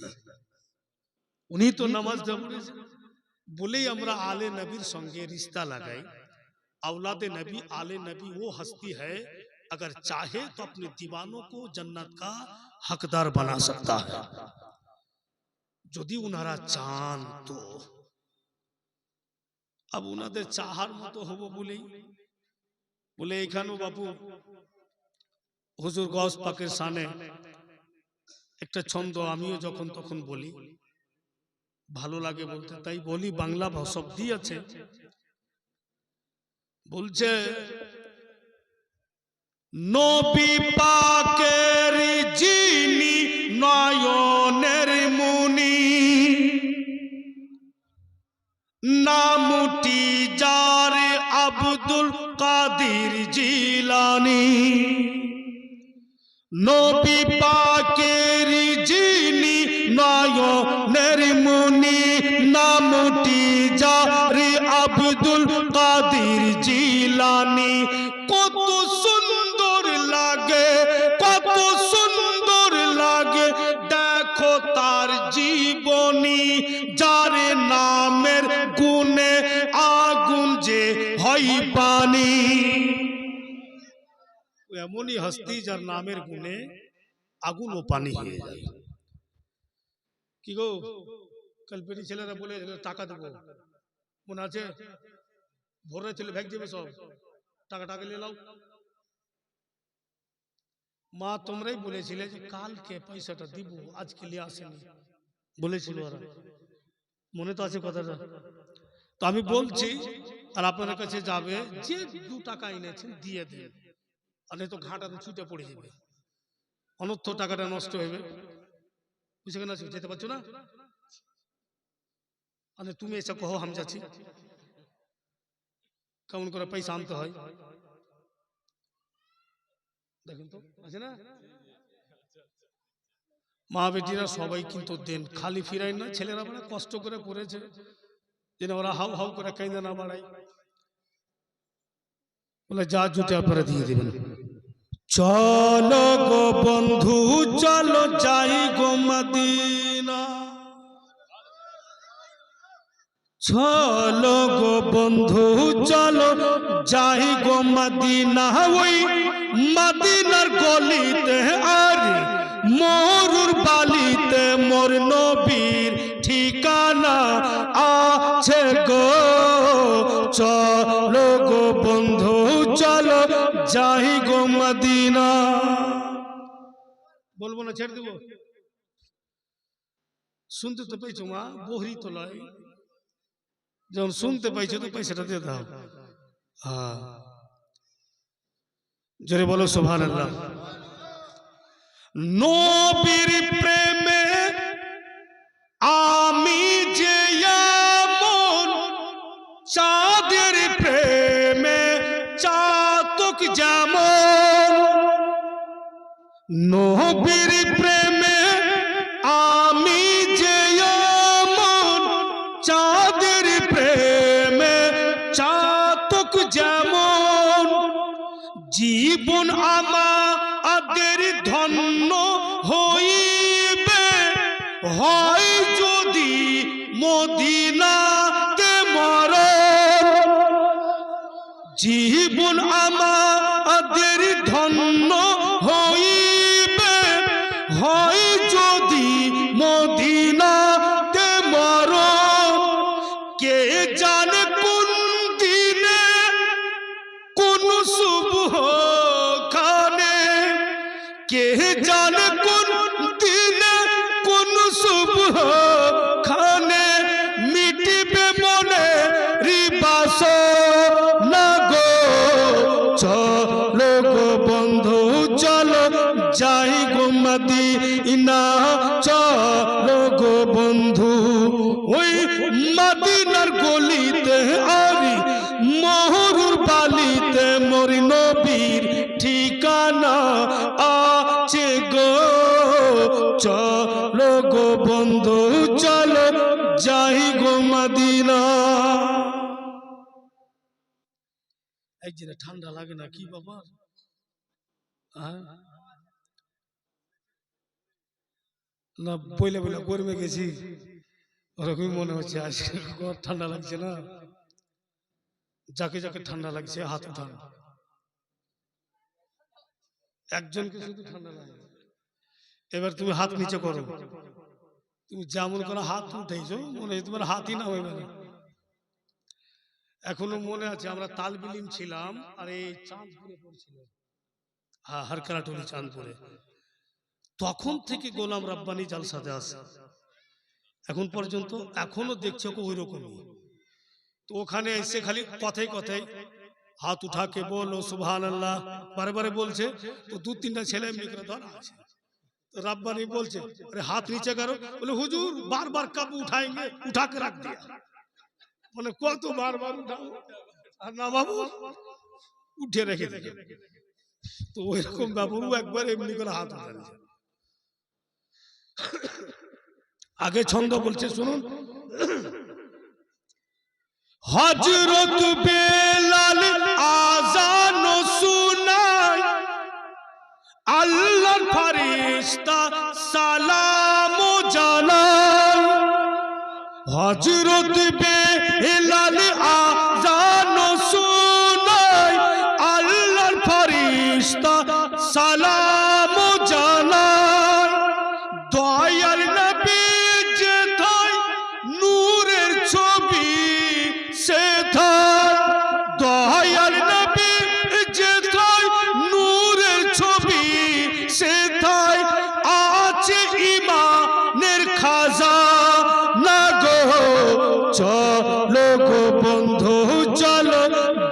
উনি তো নামাজটা পড়েছেন বলেই আমরা আলে নবীর সঙ্গে रिश्ता लगाई। औलाद नबी आले नबी वो हस्ती है अगर चाहे तो अपने दीवानों को जन्नत का हकदार बना सकता है, যদি উনারা চান তো। अब উনাদের চাহার মতো হবো বলেই বলে এখানেও বাপু হুজুর গৌস পাকের শানে একটা ছন্দ আমিও যখন তখন বলি, ভালো লাগে বলতে, তাই বলি। বাংলা শব্দই আছে, বলছে নবী পাকের যিনি নয়নের মুনি, নামটি যার আব্দুল কাদের জিলানী। নবী পাকের যিনি নয়নের মুনি, নামটি যার আব্দুল কাদের জিলানী। কত সুন্দর লাগে, কত সুন্দর লাগে, দেখো তার জীবনী। যার নামের গুণে আগুন যে হয় পানি। এমনই হস্তি যার নামের গুণে আগুন ও পানি হয়ে যায়। কি গো, কাল পেটি ছেলেরা বলে টাকা দেবো, মনে আছে? ভোরে ছেলে ভ্যাগ দেবে সব, টাকা টাকা নিয়ে নাও। মা তোমরাই বলেছিলে যে কালকে পয়সাটা দিব, আজকে নিয়ে আসেনি বলেছিল ওরা, মনে তো আছে কথাটা? তো আমি বলছি, আর আপনার কাছে যাবে, যে 2 টাকা এনেছেন দিয়ে দেন, আর তো ঘাটাতে ছুটে পড়ে যাবে, অনর্থ টাকাটা নষ্ট হবে। বুঝে কেন যেতে পারছো না? আরে তুমি এসে কহো আমি যাচ্ছি, কেমন করে পয়সা আনতে হয় দেখেন তো, আছে না? মা বেটিরা সবাই কিন্তু দেন, খালি ফিরাই না। ছেলেরা মানে কষ্ট করে করেছে যেন ওরা হাউ হাউ করে কাইন্দা না বাড়াই, বলে যা জুটে আপনারা দিয়ে দেবেন। চলো গো বন্ধু চলো যাই গো মদিনা, চলো গো বন্ধু চলো যাই গো মদিনা। ওই মদিনার গলিতে আর মরুর বালিতে মোর নবীর ঠিকানা আছে গো। চলো গো বন্ধু চলো যাই গো মদিনা। বলবো না, ছেড়ে দেবো? শুনতে তো পাইছো মা, বহরি তো লয়, যখন শুনতে পাইছো তো পয়সাটা দিয়ে দাও। হ্যাঁ, জোরে বলো সুবহানাল্লাহ। নবীর প্রেমে আমি যে এমন, চাঁদের প্রেমে চাতক যেমন। নবীর প্রেমে আমি যে এমন, চাঁদের প্রেমে চাতক যেমন। জীবন আমাদের ধন্য হইবে হয় যদি মদিনাতে মরণ। জীবন আমাদের ধন্য হইবে হয় যদি মদিনাতে মরণ। কে জানে কোন দিনে কোন শুভ খানে, কে জানে কোন দিনে কোন শুভ খানে মিটিবে মনে রিবাস না গো। চলো গো বন্ধু চলো যাই গো মদিনা, চলো গো বন্ধু ওই মদিনার গলিতে আরি মহরুর বালিতে মোর নবীর ঠিকানা আছে গো। চলো গো বন্ধু চলো যাই গো মদিনা। এই যে ঠান্ডা লাগে না কি বাবা? না বইলে বইলে গরমে গেছি, ওরকমই মনে হচ্ছে আজকে ঠান্ডা লাগছে না। যাকে যাকে ঠান্ডা লাগছে হাত উঠান, একজনকে শুধু ঠান্ডা লাগে। এবার তুমি হাত নিচে করো, তুমি যেমন করে হাত উঠেছো মনে হয় তোমার হাতই না হইবে না। এখনো মনে আছে আমরা তালবিলিম ছিলাম আর এই চাঁদ ঘুরে পড়ছিল, হ্যাঁ, হারকারাটুলি চাঁদপুরে। তখন থেকে গোলাম রাব্বানি জালসাতে আসে, এখন পর্যন্ত এখনো দেখছো ওই রকমই। তো ওখানে এসে খালি কথাই কথাই হাত উঠাকে বলো সুবহানাল্লাহ বারে বারে বলছে। তো দু তিনটা ছেলে এমনি করে ধরা আছে। তো রাব্বানি বলছে, আরে হাত নিচে করো। বলে হুজুর বারবার কব উঠাएंगे, उठा के रख दिया। মানে কত বারবার উঠাবো আর নামাবো, উঠে রেখে দিল। তো ওই রকম বাবু একবার এমনি করে হাত উঠাচ্ছে। আগে ছন্দ বলছে শুনুন। হযরত বেলাল আযান শোনায়, আল্লাহর ফেরেশতা সালাম জানায়। হযরত বেলাল আযান শোনায়, আল্লাহর ফেরেশতা সালাম জানায়। দয়াল নবী যেথায় নূরের ছবি সেথায়, দয়াল নবী যেথায় নূরের ছবি সেথায় আছে ঈমানের খাজানা গো। চলো গো বন্ধু চলো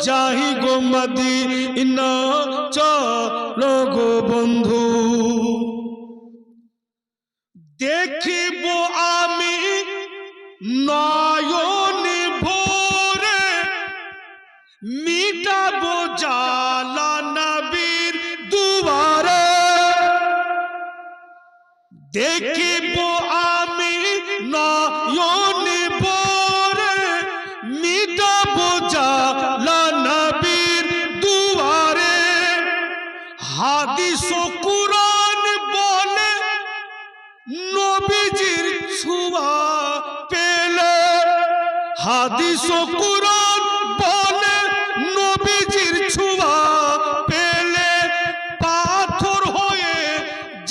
যাই গো মদিনা, চলো গো বন্ধু। দেখিব আমি নয়ন ভরে, মিটাবো জ্বালা নবীর দুয়ারে। দেখিব আমি নয়ন ভরে, মিটাবো জ্বালা নবীর দুয়ারে। হাদিস ও কুরআন বলে নবীজির ছোঁয়া পেলে, হাদিস ও কুরআন বলে নবীজির ছোঁয়া পেলে পাথর হয়ে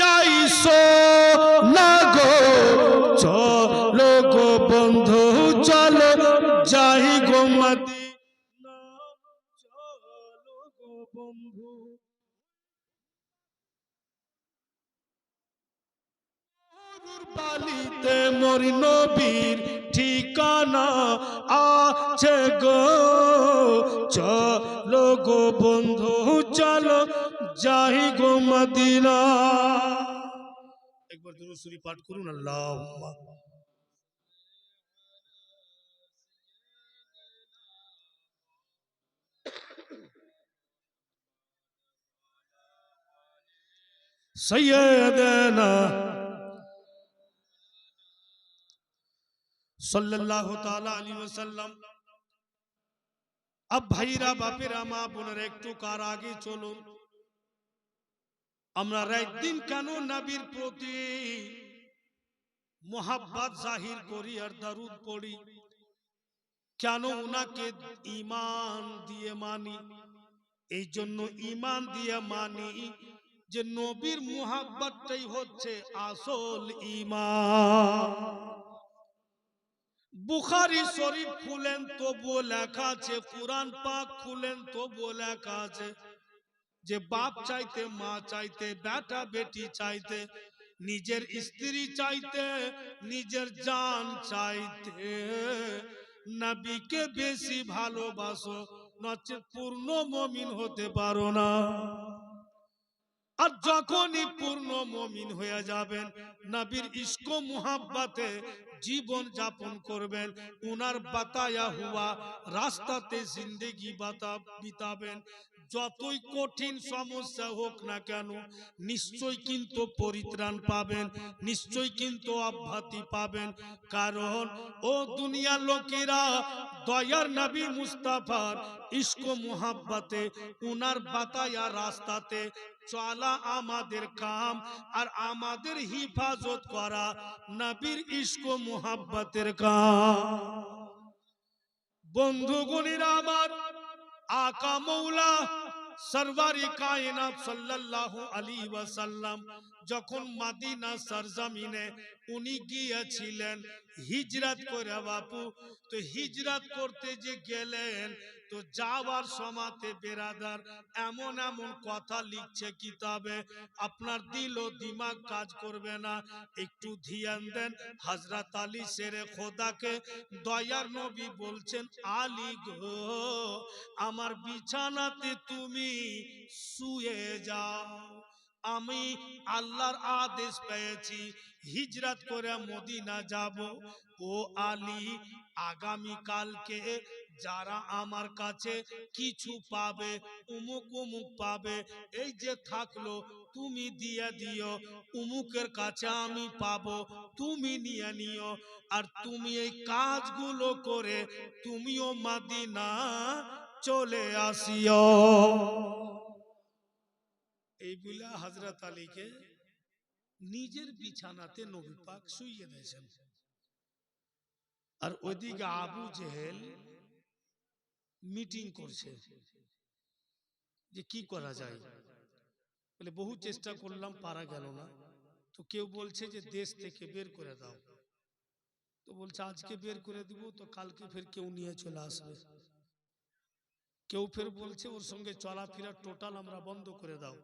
যাই সোনা গো। চলো গো বন্ধু চলো যাই গো মদিনা, চলো গো বন্ধু। বালিতে মোর নবীর ঠিকানা আছে গো। চলো গো বন্ধু চলো যাই গো মদিনা। একবার দুরূদ শরীফ পাঠ করুন। আল্লাহুম্মা সাইয়্যিদানা সাল্লাল্লাহু তাআলা আলাইহি ওয়াসাল্লাম। अब ভাইরা বাপেরা মা বোনেরা একটু কার আগে চলুন। আমরা রাত দিন কেন নবীর প্রতি মোহাব্বত জাহির করি আর দরুদ পড়ি, কেন উনাকে ঈমান দিয়ে মানি? এই জন্য ঈমান দিয়ে মানি যে নবীর মোহাব্বতটাই হচ্ছে আসল ঈমান। বুখারী শরীফ খুলেন তবুও লেখা আছে, কুরআন পাক খুলেন তবুও লেখা আছে যে বাপ চাইতে, মা চাইতে, বেটা বেটি চাইতে, নিজের স্ত্রী চাইতে, নিজের জান চাইতে নবীকে বেশি ভালোবাসো, নচেত পূর্ণ মুমিন হতে পারো না। আর যখনই পূর্ণ মুমিন হয়ে যাবেন, নবীর ইশক ও মুহাব্বতে জীবন যাপন করবেন, উনার বাতায়া হুয়া রাস্তাতে জিন্দেগি বিতাবেন, যতই কঠিন সমস্যা হোক না কেন নিশ্চয় কিন্তু পরিত্রাণ পাবেন, নিশ্চয় কিন্তু অব্যাহতি পাবেন। কারণ ও দুনিয়ার লোকেরা দয়ার নবী মুস্তাফার ইশক ও মুহাব্বতে উনার বাতায়া রাস্তাতে চলা আমাদের কাম, আর আমাদের হিফাজত করা নবীর ইশক ও মুহাব্বতের কাম। বন্ধুগণেরা আমার, আকা মৌলা সরওয়ারি কায়নাত সাল্লাল্লাহু আলাইহি ওয়াসাল্লাম যখন মদিনা সরজমিনে উনি গিয়েছিলেন, হিজরত করে বাপু। তো হিজরত করতে যে গেলেন, তো যাওয়ার সময়তে বেরাদার এমন এমন কথা লিখছে কিতাবে, আপনার দিল ও দিমাগ কাজ করবে না। একটু ধ্যান দেন, হযরত আলী শেরে খোদাকে দয়ার নবী বলছেন, আলী গো আমার বিছানাতে তুমি শুয়ে যাও, আমি আল্লাহর আদেশ পেয়েছি হিজরত করে মদিনা যাব। ও আলী, আগামী কালকে যারা আমার কাছে কিছু পাবে, উমুক উমুক পাবে, এই যে থাকলো তুমি দিয়ে দিও, উমুকের কাছে আমি পাবো, তুমি নিয়ে নিও। আর তুমি এই কাজগুলো করে তুমিও মদিনা চলে আসিও। এই বলে হযরত আলীকে নিজের বিছানাতে নবী পাক শুইয়ে দিয়েছেন। আর ওইদিকে আবু জেহেল মিটিং করছে যে কি করা যায়। বলে বহু চেষ্টা করলাম, পারা গেল না। তো কেউ বলছে যে দেশ থেকে বের করে দাও। তো বলছে আজকে বের করে দিব, তো কালকে ফের কেউ নিয়ে চলে আসবে। কেউ ফের বলছে ওর সঙ্গে চলাফেরা টোটাল আমরা বন্ধ করে দাও।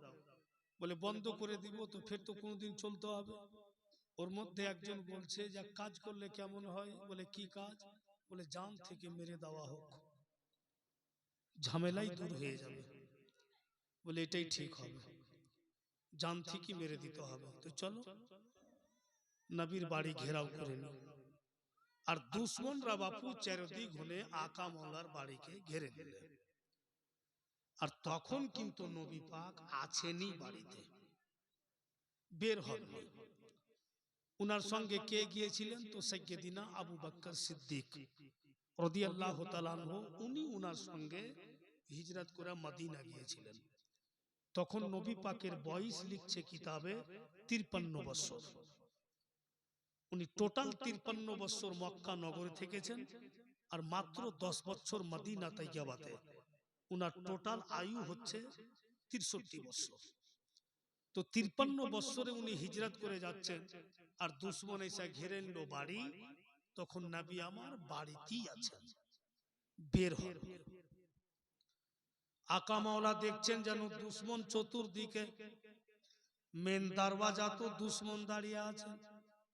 বলে বন্ধ করে দিব, তো ফের তো কোনোদিন চলতে হবে। ওর মধ্যে একজন বলছে যে কাজ করলে কেমন হয়। বলে কি কাজ? বলে জান থেকে মেরে দেওয়া হোক, ঝামেলাই দূর হয়ে যাবে। বলে এটাই ঠিক হবে, জান থেকে মেরে দিতে হবে। তো চলো নবীর বাড়ি ঘেরাও করে নি। আর দুশ্মনরা বাপু চারদিক হলে আকা মৌলার বাড়িকে ঘেরে নিলে। আর তখন কিন্তু নবী পাক আছেনই বাড়িতে, বের হননি। উনার সঙ্গে কে গিয়েছিলেন? তো সাইয়্যিদিনা আবু বকর সিদ্দিক রাদিয়াল্লাহু তাআলা আনহু, উনি উনার সঙ্গে হিজরত করে মদিনা গিয়েছিলেন। তখন নবী পাকের বয়স লিখছে কিতাবে 53 বছর। উনি টোটাল 53 বছর মক্কা নগরে থেকেছেন, আর মাত্র 10 বছর মদিনা তাইয়্যিবাতে। উনার টোটাল আয়ু হচ্ছে 63 বছর। তো 53 বছরে উনি হিজরত করে যাচ্ছেন, আর দুশমন এসে ঘিরে নিল বাড়ি। তখন নবী আমার বাড়িতেই আছেন, বের হন। আকা মাওলা দেখছেন যেন দুশমন চতুর্দিকে, মেন দরওয়াজা তো দুশমন দাঁড়িয়ে আছেন।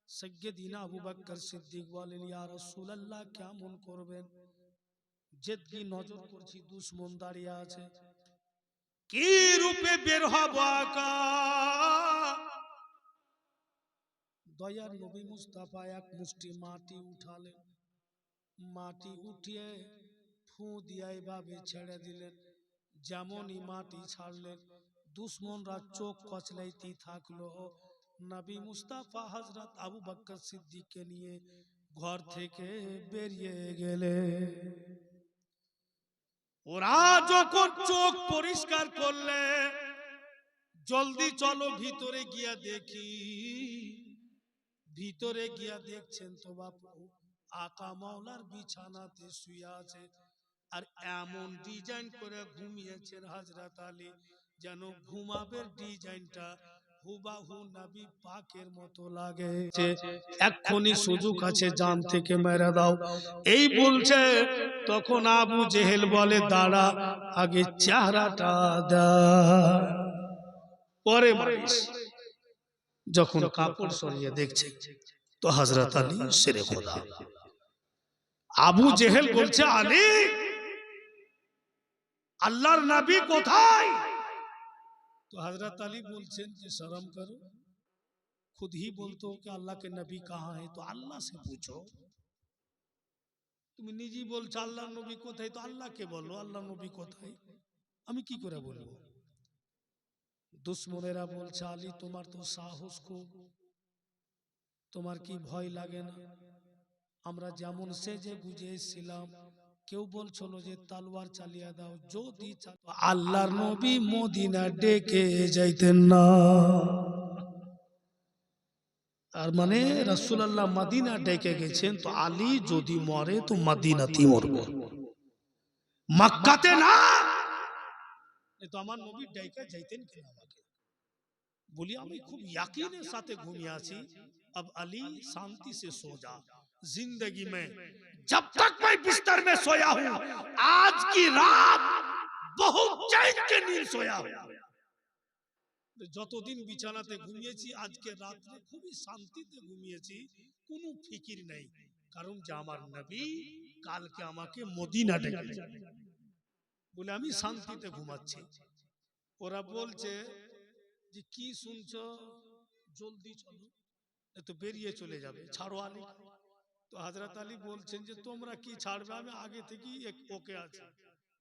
সাইয়্যিদিনা আবু বকর সিদ্দিক বলেন, ইয়া রাসূলুল্লাহ কেমন করবেন? যেদিকে নজর করছি দুশমন দাঁড়িয়ে আছে, কি রূপে বের হব আকা? দয়ার নবী মুস্তাফা এক মুষ্টি মাটি উঠালেন, মাটি উঠিয়ে ফু দিয়ে এভাবে ছেড়ে দিলেন। যেমনই মাটি ছাড়লেন, দুশমনরা চোখ কচলাইতে থাকলো। নবী মুস্তাফা হযরত আবু বকর সিদ্দিককে নিয়ে ঘর থেকে বেরিয়ে গেলে। ওরা যখন চোখ পরিষ্কার করলে, জলদি চলো ভিতরে গিয়া দেখি। ভিতরে গিয়া দেখছেন তো বাপু আকা মাওলার বিছানাতে শুয়ে আছে। আর এমন ডিজাইন করে ঘুমিয়েছেন হযরত আলী, যেন ঘুমাবের ডিজাইনটা হুবাহু নবী পাকের মতো লাগে। এক্ষুনি সুযোগ আছে, জান থেকে মেরে দাও। এই বলছে, তখন আবু জেহেল বলে দাঁড়া, আগে চেহারাটা দা, পরে মারিস। যখন কাপড় সরিয়ে দেখছে তো হযরত আলী শেরে খোদা। আবু জেহেল বলছে, আলী আল্লাহর নবী কোথায়? तो हजरत अली बोलছেন যে शर्म करो, खुद ही बोलते हो कि अल्लाह के नबी कहाँ है, तो अल्लाह से पूछो। তুমি নিজেই বলছো আল্লাহর নবী কোথায়, তো আল্লাহকে বলো আল্লাহর নবী কোথায়, আমি কি করে বলবো? দুশমনেরা বলছে, আলী তোমার তো সাহস খুব, তোমার কি ভয় লাগে না? আমরা যেমন সেজে গুজে এসেছিলাম, কেউ বলছিল যে তলোয়ার চালিয়ে দাও, যদি আল্লাহর নবী মদিনা ডেকে যাইতেন না। আর মানে রাসূলুল্লাহ মদিনা ডেকে গেছেন, তো আলী যদি মরে তো মদিনাতেই মরবে, মক্কাতে না। তো আমার নবী ডেকে যাইতেন কেন আমাকে? বলি আমি খুব ইয়াকিনের সাথে ঘুমিয়ে আছি, अब अली शांति से सो जा, जिंदगी में जब तक मैं बिस्तर में सोया हूं, आज की रात बहुत चैन के नींद सोया हूं। যতদিন বিছানাতে ঘুমিয়েছি আজকে রাতে খুবই শান্তিতে ঘুমিয়েছি, কোনো ফিকির নেই, কারণ যে আমার নবী কালকে আমাকে মদিনা ডেকেছে বলে আমি শান্তিতে ঘুমাচ্ছি। ওরা বলছে যে কি শুনছো, জলদি চলো, তো বেরিয়ে চলে যাবে, ছাড়ো আলী। তো হযরত আলী বলছেন যে তোমরা কি ছাড়বে, আমি আগে থেকেই ওকে আছি,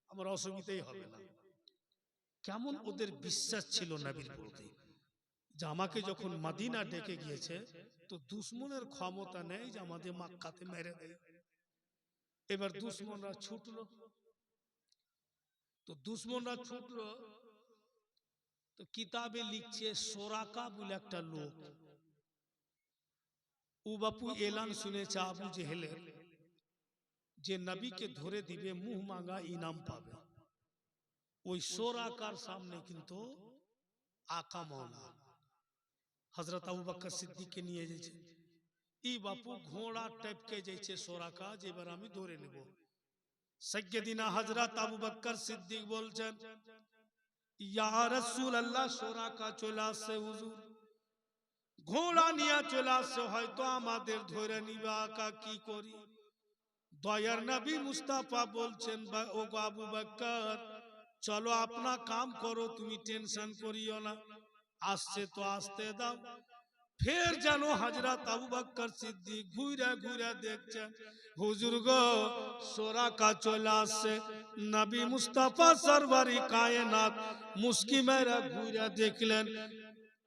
আমার অসুবিধাই হবে না। কেমন ওদের বিশ্বাস ছিল নবীর প্রতি, যে আমাকে যখন মদিনা ডেকে গিয়েছে তো দুশমনের ক্ষমতা নেই যে আমাদের মক্কাতে মেরে দেয়। এবার দুশমনরা ছুটলো, তো দুশমনরা ছুটলো, তো কিতাবে লিখছে সোরাকা বলে একটা লোক, ও বাপু এলান শুনেছে আবু জেহেলের যে নবীকে ধরে দিবে মুহ মাঙ্গা ইনাম পাবে। ওই সোরাকার সামনে কিন্তু আকা মৌলা হযরত আবু বকর সিদ্দিককে নিয়ে যাচ্ছে। এই বাপু ঘোড়া টাইপকে যাইছে সোরাকা, যে এবার আমি ধরে নেব। সাইয়্যিদিনা হযরত আবু বকর সিদ্দিক বলছেন, ইয়া রাসূলুল্লাহ, সোরাকা চলে আসছে হুজুর, ঘোড়া নিয়ে চলে আসছে, হয়তো আমাদের ধরে নিবে, আকা কি করি? দয়ার নবী মুস্তাফা বলছেন, ও আবু বকর চলো আপনা কাম করো, তুমি টেনশন করিও না, আসছে তো আসতে দাও। ফের যেন হযরত আবু বকর সিদ্দিক ঘুরে ঘুরে দেখছেন, হুজুর গো সোরাকা চলে আসছে। নবী মুস্তাফা সরওয়ারি কায়নাত মুস্কি মেরে ঘুরে দেখলেন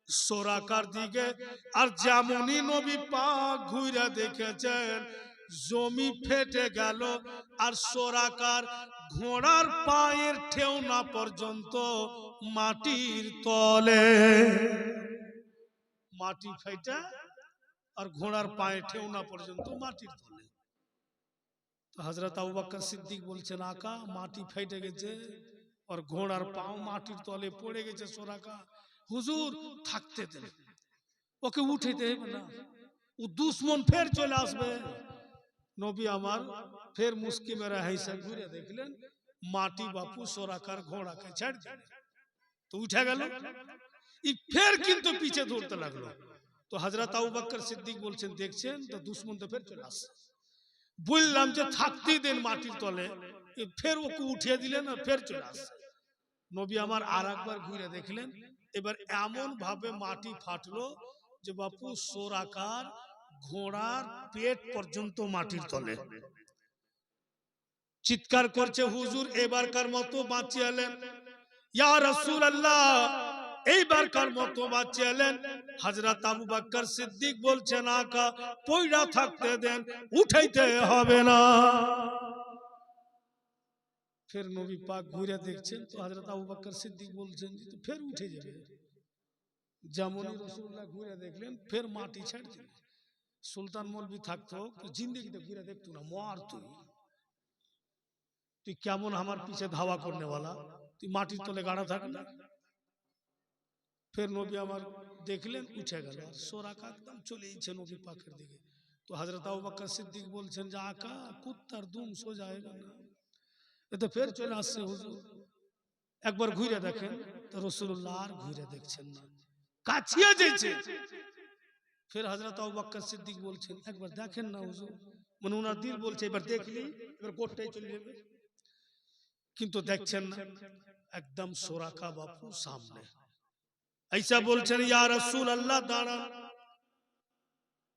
সোরাকার দিকে, আর যেমনই নবী পাক ঘুরে দেখেছেন জমি ফেটে গেল, আর সোরাকার ঘোড়ার পায়ের ঠেউনা পর্যন্ত মাটির তলে, মাটি ফেটে আর ঘোড়ার পায়ে ঠেউনা পর্যন্ত মাটির তলে। তো হযরত আবু বকর সিদ্দিক বলছেন, আকা মাটি ফেটে গেছে আর ঘোড়ার পাও মাটির তলে পড়ে গেছে সোরাকা, হুজুর থাকতে দেন, ওকে উঠে দেবে না, ও দুশমন ফের চলে আসবে। নবী আমার ফের মুস্কি মেরা হেসে ঘুরে দেখলেন মাটি বাপু সোরাকার ঘোড়াকে ছেড়ে দিলেন, তো উঠে গেল। ফের কিন্তু পিছে দৌড়তে লাগলো। তো হযরত আবু বকর সিদ্দিক বলছেন, দেখছেন তো দুশমন তো ফের চলে আসছে, বললাম যে থাকতেই দেন মাটির তলে, ফের ওকে উঠিয়ে দিলেন আর ফের চলে আসছে। নবী আমার আর একবার ঘুরে দেখলেন, এবার এমন ভাবে মাটি ফাটলো যে বাপু সোরাকার ঘোড়ার পেট পর্যন্ত মাটির তলে। চিৎকার করছে, হুজুর এবারকার মতো বাঁচিয়েলেন, ইয়া রাসূলুল্লাহ এইবারকার মতো বাঁচিয়েলেন। হযরত আবু বকর সিদ্দিক বলছেন, আকা পয়রা থাকতে দেন, উঠাইতে হবে না। ফের নবী পাক ঘুরে দেখছেন, তো হযরত আবু বকর সিদ্দিক বলছেন যে ফের উঠে যাবে। যেমনই রাসূলুল্লাহ ঘুরে দেখলেন ফের মাটি ছেড়ে দিলেন। সুলতান মৌলভী থাকতো জিন্দেগিতে ঘুরে দেখতো না, মর তুই কেমন আমার পিছে ধাওয়া করনে वाला, তুই মাটির তলে গাড়া থাক না। ফের নবী আমার দেখলেন উঠে গেল, আর সোরাকা একদম চলেইছে নবী পাকের দিকে। তো হযরত আবু বকর সিদ্দিক বলছেন যে আকা কুত্তার দুম সোজা হবে না, এ তো ফের চলে আসছে হুজুর। একবার ঘুরে দেখেন তো রাসূলুল্লাহ আর ঘুরে দেখছেন না, কাছিয়ে যাচ্ছে। ফের হযরত আবু বকর সিদ্দিক বলছেন, একবার দেখেন না হুজুর, মানে ওনার দিল বলছে এবার দেখলি এবার কোটটাই চলে যাবে, কিন্তু দেখছেন না। একদম সোরাকা বাপু সামনে ऐसा বলছেন, ইয়া রাসূলুল্লাহ দাঁড়ান,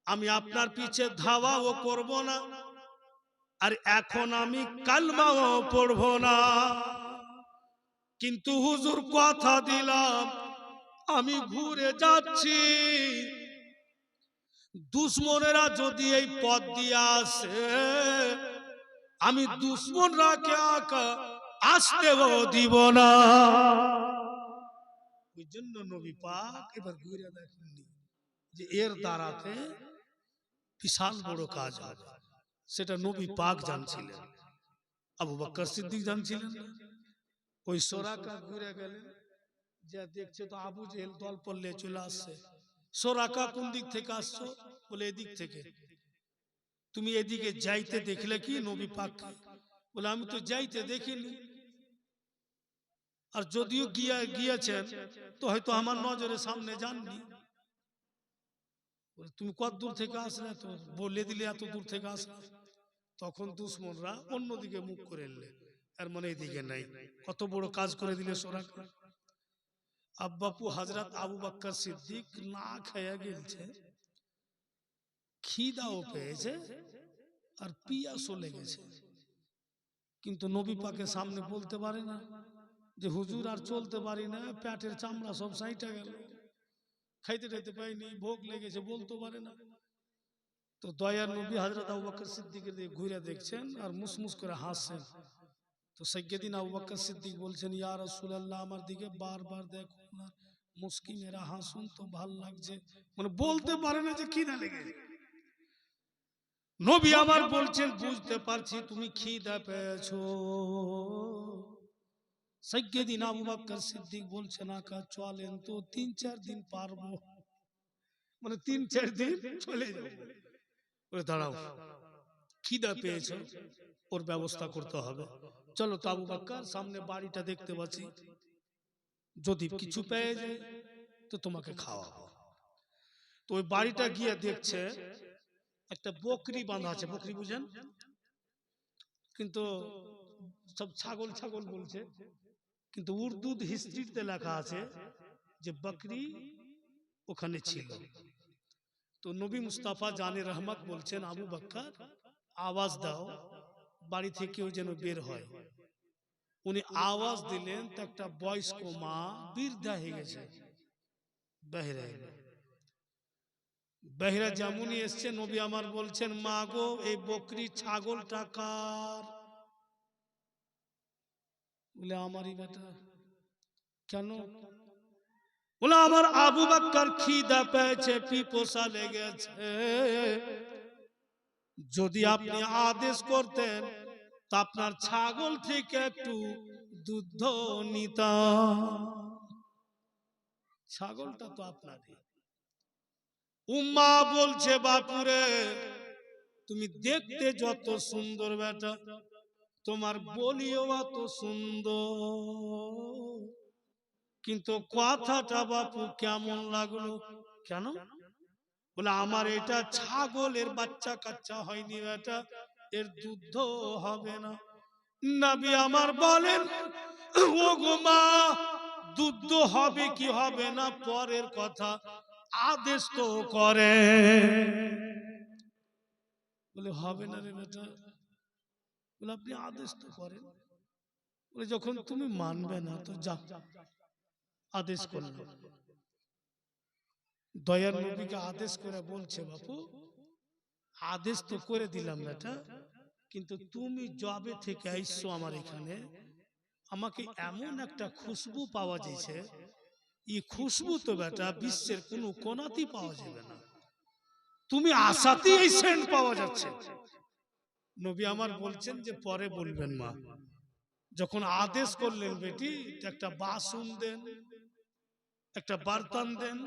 আমি আপনার পিছে ধাওয়াও করব না, আর এখন আমি কালমাও পড়ব না, কিন্তু হুজুর কথা দিলাম আমি ঘুরে যাচ্ছি, দুশমনেরা যদি এই পথ দিয়ে আসে আমি দুশমনরাকে আকা আসতেও দিব না। ওই জন্য নবী পাক এবার ঘুরে দেখেননি যে এর দ্বারাতে বিশাল বড় কাজ হবে, সেটা নবী পাক জানছিলেন, আবু বকর সিদ্দিক জানছিলেন না। ওই সোরাকা ঘুরে গেলেন, যা দেখছে তো আবু জেহেল দল পল্লে চলে আসছে। সোরাকা কোন দিক থেকে আসছো, বলে এদিক থেকে। তুমি এদিকে যাইতে দেখলে কি নবী পাক? বলে আমি তো যাইতে দেখিনি, আর যদিও গিয়েছেন তো হয়তো আমার নজরের সামনে যাননি। তুমি কত দূর থেকে আসলে? তো বলে দিলে এত দূর থেকে আসলে। তখন দুশ্মনরা অন্যদিকে মুখ করে এলে, আর মানে এদিকে নাই। কত বড় কাজ করে দিলে সোরা। আব্বাপু হযরত আবু বকর সিদ্দিক না খেয়ে গেলছে, খিদাও পেয়েছে আর পিয়াসও লেগেছে, কিন্তু নবী পাকের সামনে বলতে পারে না যে হুজুর আর চলতে পারি না, পেটের চামড়া সব সাইটা গেল, খাইতে খাইতে পাইনি, ভোগ লেগেছে, বলতে পারে না। তো দয়ার নবী হযরত আবু বকর সিদ্দিকের দিকে ঘুরে দেখছেন আর মুসমুস করে হাসছেন। তো সাইয়্যিদিনা আবু বকর সিদ্দিক বলছেন, ইয়া রাসূলুল্লাহ, আমার দিকে বারবার দেখুন না, মুস্কি মেরা হাসুন তো ভাল লাগছে। মানে বলতে পারে না যে খিদা লেগেছে। নবী আমার বলছেন, বুঝতে পারছি তুমি খিদা পেয়েছো। সাইয়্যিদিনা আবু বকর সিদ্দিক বলছেন, আকা চলেন তো ৩-৪ দিন পারবো, মানে ৩-৪ দিন চলে যাবো। বলে দাঁড়াও, খিদা পেয়েছো, ওর ব্যবস্থা করতে হবে। চলো তো আবু বকর, সামনে বাড়িটা দেখতে পাচ্ছি, যদি কিছু পেয়ে যায় তো তোমাকে খাওয়াবো। তো ওই বাড়িটা গিয়ে দেখছে একটা বকরি বাঁধা আছে। বকরি বুঝেন? কিন্তু সব ছাগল ছাগল বলছে, কিন্তু উর্দু হিস্ট্রিতে লেখা আছে যে বকরি ওখানে ছিল। তো নবী মুস্তাফা জানে রহমত বলছেন, আবু বকর আওয়াজ দাও, বাড়ি থেকে কেউ যেন বের হয়। উনি আওয়াজ দিলেন তো একটা বয়স্ক মা বৃদ্ধা হয়ে গেছে, বেহরা বেহরা জামুনি এসছে। নবী আমার বলছেন, মা গো, এই বকরি ছাগলটা কার? বলে আমারই বেটা। কেন? বলে আমার আবু বকর খিদা পেয়েছে, পিপাসা লেগেছে, যদি আপনি আদেশ করতেন তা আপনার ছাগল থেকে একটু দুধ নিতাম। ছাগলটা তো আপনারই। উম্মা বলছে, বাপুরে তুমি দেখতে যত সুন্দর বেটা, তোমার বলিও অত সুন্দর, কিন্তু কথাটা বাপু কেমন লাগলো? কেন? বলে আমার এটা ছাগলের বাচ্চা কাচ্চা হয়নি বেটা, এর দুধ হবে না। নবী আমার বলেন, ও গো মা, দুধ হবে কি হবে না পরের কথা, আদেশ তো করে। বলে হবে না রে বেটা। বলে আপনি আদেশ তো করেন। বলে যখন তুমি মানবে না তো যা, আদেশ করল। দয়ার নবীকে আদেশ করে বলছে, বাপু আদেশ তো করে দিলাম বেটা, কিন্তু তুমি জবে থেকে আইসো আমার এখানে, আমাকে এমন একটা খুশবু পাওয়া যাচ্ছে, এই খুশবু তো বেটা বিশ্বের কোনো কোনাতেই পাওয়া যাবে না, তুমি আসাতেই এই সেন্ট পাওয়া যাচ্ছে। নবী আমার বলছেন যে পরে বলবেন মা। যখন আদেশ করলেন বেটি, একটা বাসন দেন, একটা বার্তান দেন।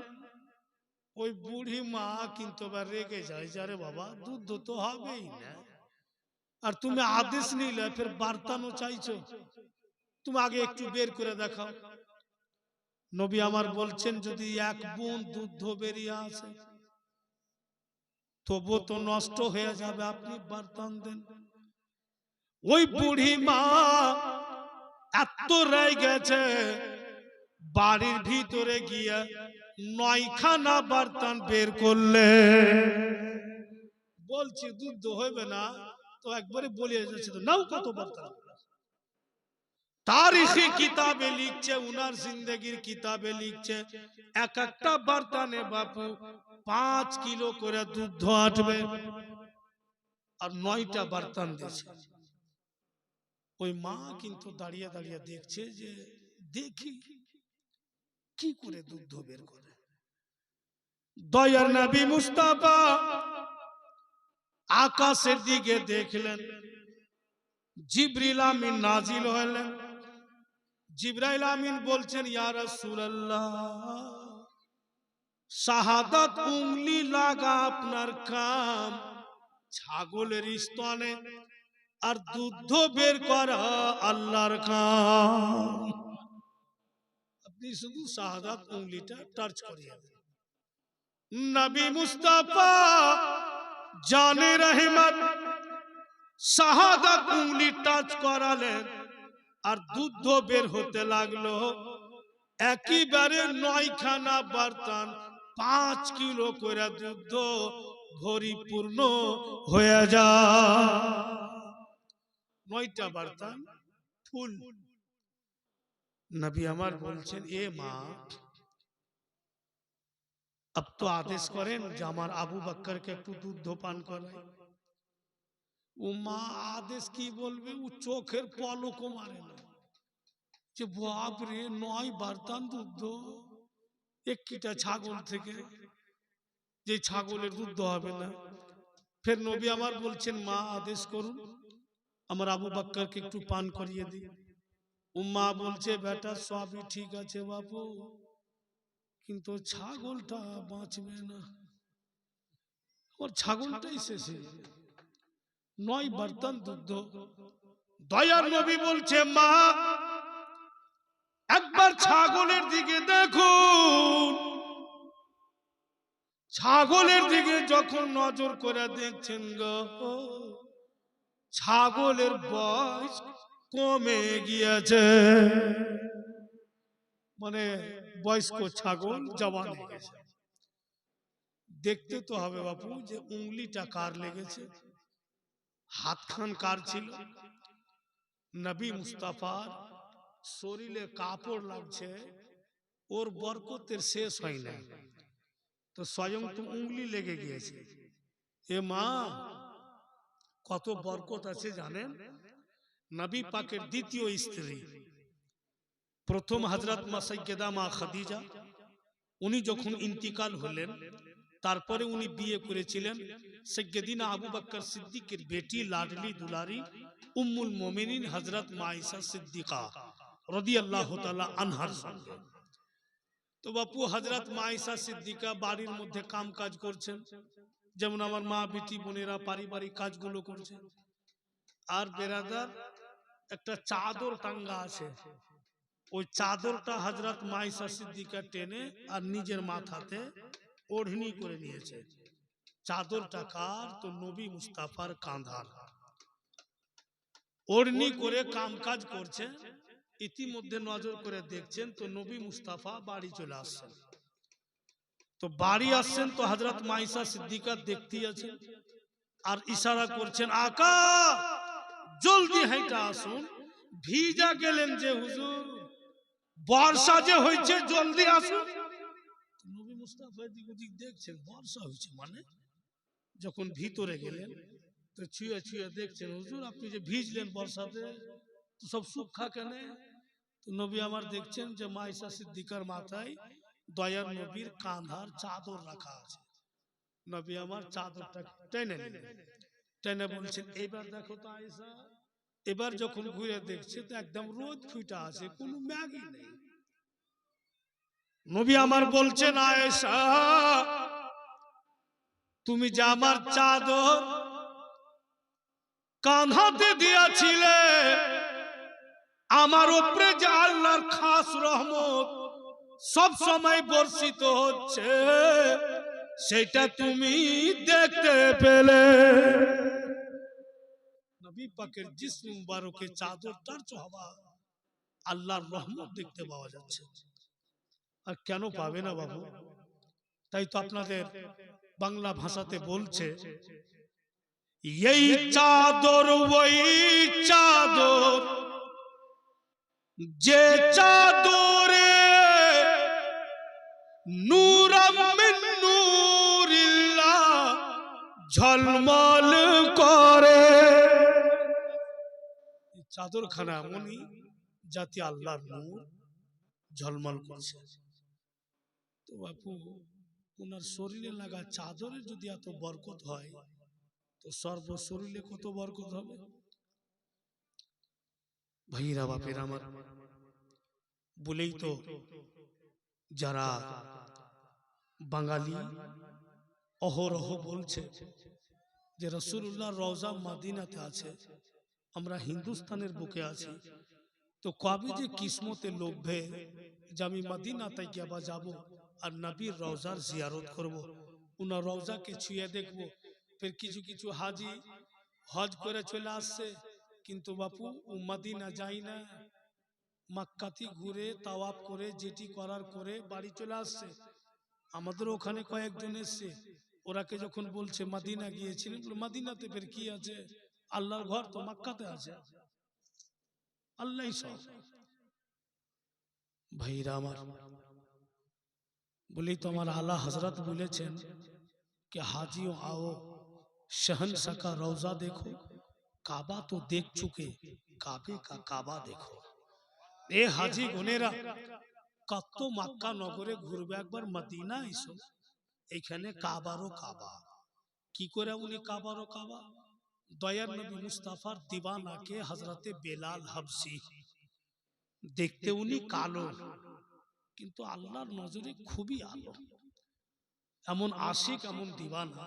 ওই বুড়ি মা কিন্তু আবার রেগে যায়, যারে বাবা দুধ তো হবেই না, আর তুমি আদেশ নিলে ফের বার্তানো চাইছো, তুমি আগে একটু বের করে দেখাও। নবী আমার বলছেন, যদি এক বুঁদ দুধ বেরিয়ে আসে তবু তো নষ্ট হয়ে যাবে, আপনি বার্তান দেন। ওই বুড়ি মা এত রেগে গেছে, বাড়ির ভিতরে গিয়ে 9খানা বার্তান বের করলে। বলছি দুধ হইবে না তো একবারে বলিয়ে যাচ্ছে, তো নাও কত বার্তান। তারিখি কিতাবে লিখছে, উনার জিন্দেগির কিতাবে লিখছে, এক একটা বার্তানে বাপু 5 কিলো করে দুধ আটবে, আর 9টা বার্তান দিয়েছে। ওই মা কিন্তু দাঁড়িয়ে দাঁড়িয়ে দেখছে যে দেখি কি করে দুধ বের করে। দয়ার নবী মুস্তাফা আকাশের দিকে দেখলেন, জিবরিল আমিন নাজিল হলেন। জিবরাইল আমিন বলছেন, ইয়া রাসূলুল্লাহ, শাহাদাত উংলি লাগা আপনার কাম ছাগলের স্তনে আর দুধ বের করা আল্লাহর কাম। আপনি শুধু শাহাদাত উংলিটা টাচ করিয়ে দেন। নবী মুস্তাফা জানে রহমত শাহাদাত উংলি টাচ করালেন আর দুধ বের হতে লাগলো। একেবারে 9 খানা বর্তন 5 কিলো করে দুধ পরিপূর্ণ হয়ে যায়। 9টা বর্তন ফুল। নবী আমার বলছেন, এ মা, अब तो आदेश करें যে আমার আবু বকরকে একটু দুধ পান করাই। ও মা আদেশ কি বলবে, ও চোখের পলকও মারে না যে বাপ রে 9 বর্তন দুধ একটা ছাগল থেকে, যে ছাগলের দুধ হবে না। ফের নবী আমার বলছেন, মা আদেশ করুন আমার আবু বকরকে একটু পান করিয়ে দিই। উম্মা বলছে, বেটা সবই ঠিক আছে বাপু, কিন্তু ছাগলটা বাঁচবে না, ওর ছাগলটাই শেষ। 9 বর্তন দুধ। দয়ার নবী বলছে, মা একবার ছাগলের দিকে দেখুন। ছাগলের দিকে যখন নজর করে দেখছেন গো, ছাগলের বয়স কমে গিয়েছে, মানে বয়স্ক ছাগল জওয়ান হয়ে গেছে। দেখতে তো হবে বাপু যে উংলিটা কার লেগেছে, হাতখান কার ছিল। নবী মুস্তাফার শরীরে কাপড় লাগছে, ওর বরকতের শেষ হয় না, তো স্বয়ং তো উংলি লেগে গিয়েছে। এ মা, কত বরকত আছে জানেন। নবী পাকের দ্বিতীয় স্ত্রী, প্রথম হযরত মা সাইয়্যিদা মা খাদিজা, উনি যখন ইন্তিকাল হলেন, তারপরে উনি বিয়ে করেছিলেন সাইয়্যিদিনা আবু বকর সিদ্দিকের বেটি, লাডলি দুলারি উম্মুল মুমিনিন হযরত মা আয়েশা সিদ্দিকা রাদিয়াল্লাহু তাআলা আনহার সঙ্গে। তো বাপু হযরত মা আয়েশা সিদ্দিকা বাড়ির মধ্যে কাম কাজ করছেন, যেমন আমার মা বেটি বোনেরা পারিবারিক কাজগুলো করছেন। আর বেরাদার একটা চাদর টাঙ্গা আছে, ওই চাদরটা হযরত মা আয়েশা সিদ্দিকা টেনে আর নিজের মাথাতে ওড়নি করে নিয়েছে। চাদরটা কার? তো নবী মুস্তাফার কাঁধার। ওড়নি করে কাম কাজ করছে, ইতিমধ্যে নজর করে দেখছেন তো নবী মুস্তাফা বাড়ি চলে আসছেন। তো বাড়ি আসছেন তো হযরত মা আয়েশা সিদ্দিকা দেখতেই আছেন আর ইশারা করছেন, আকা জলদি হেঁটে আসুন। ভিজা গেলেন যে হুজুর, বর্ষা যে হয়েছে, জলদি আসুন। নবী মুস্তাফা এদিক ওদিক দেখছেন, বর্ষা হয়েছে মানে। যখন ভিতরে গেলেন তো ছুঁয়ে ছুঁয়ে দেখছেন, হুজুর আপনি যে ভিজলেন বর্ষাতে, তো সব সুখা কেন? তো নবী আমার দেখছেন যে মা আয়েশা সিদ্দিকার মাথায় দয়ার নবীর কাঁধার চাদর রাখা আছে। নবী আমার চাদরটা টেনে নিলেন, টেনে বলছেন, এবার দেখো তো আয়েশা। এবার যখন ঘুরে দেখছে তো একদম রোদ ফুটা আছে, কোনো ম্যাগই নেই। নবী আমার বলছেন, আয়েশা তুমি যে আমার চাদর কাঁধাতে দিয়েছিলে, আমার উপরে যে আল্লাহর খাস রহমত সব সময় বর্ষিত হচ্ছে, সেটা তুমি দেখতে পেলে। নবী পাকের জিসম মুবারকে চাদরটার চহবা আল্লাহর রহমত দেখতে পাওয়া যাচ্ছে। আর কেন পাবে না বাবু? তাই তো আপনাদের বাংলা ভাষাতে বলছে, এই চাদর ওই চাদর, যে চাদরে নূরাম মিন নূরিল্লাহ ঝলমল করে। চাদরখানা এমনই যাতে আল্লাহর নূর ঝলমল করছে। তো বাপু, ওনার শরীরে লাগা চাদরে যদি এত বরকত হয়, তো সর্ব শরীরে কত বরকত হবে। ভাইরা বাপের আমার, বলেই তো যারা বাঙালি অহরহ বলছে যে রাসূলুল্লাহ রওজা মদিনাতে আছে, আমরা হিন্দুস্তানের বুকে আছি, তো কবে যে কিসমতে লোভে যে আমি মদিনাতে গিয়ে যাবো আর নবীর রওজার জিয়ারত করব, উনার রওজাকে ছুঁয়ে দেখবো। ফের কিছু কিছু হাজি হজ করে চলে আসছে, কিন্তু বাপু ও মদিনা যাই না, মক্কাতে ঘুরে তাওয়াফ করে যেটি করার করে বাড়ি চলে আসছে। আমাদের ওখানে কয়েকজন এসছে, ওরাকে যখন বলছে মদিনা গিয়েছিলেন, মদিনাতে ফের কি আছে, আল্লাহর ঘর তো মক্কাতে আছে, আল্লাহই সব। ভাইরা আমার, বলি তো আমার আলা হজরত বলেছেন कि हाजियों आओ शहंशाह का रौजा देखो, काबा तो देख चुके, काबे का काबा देखो। ए हाजी गुनेरा কত মক্কা নগরে ঘুরবে, একবার মদিনা এসো, এখানে কাবারও কাবা। কি করে উনি কাবারও কাবা? দয়ার নবী মুস্তাফার দিওয়ানাকে হযরতে বেলাল হাবশি, দেখতে উনি কালো, কিন্তু আল্লাহর নজরে খুবই আলো, এমন আশিক এমন দিওয়ানা।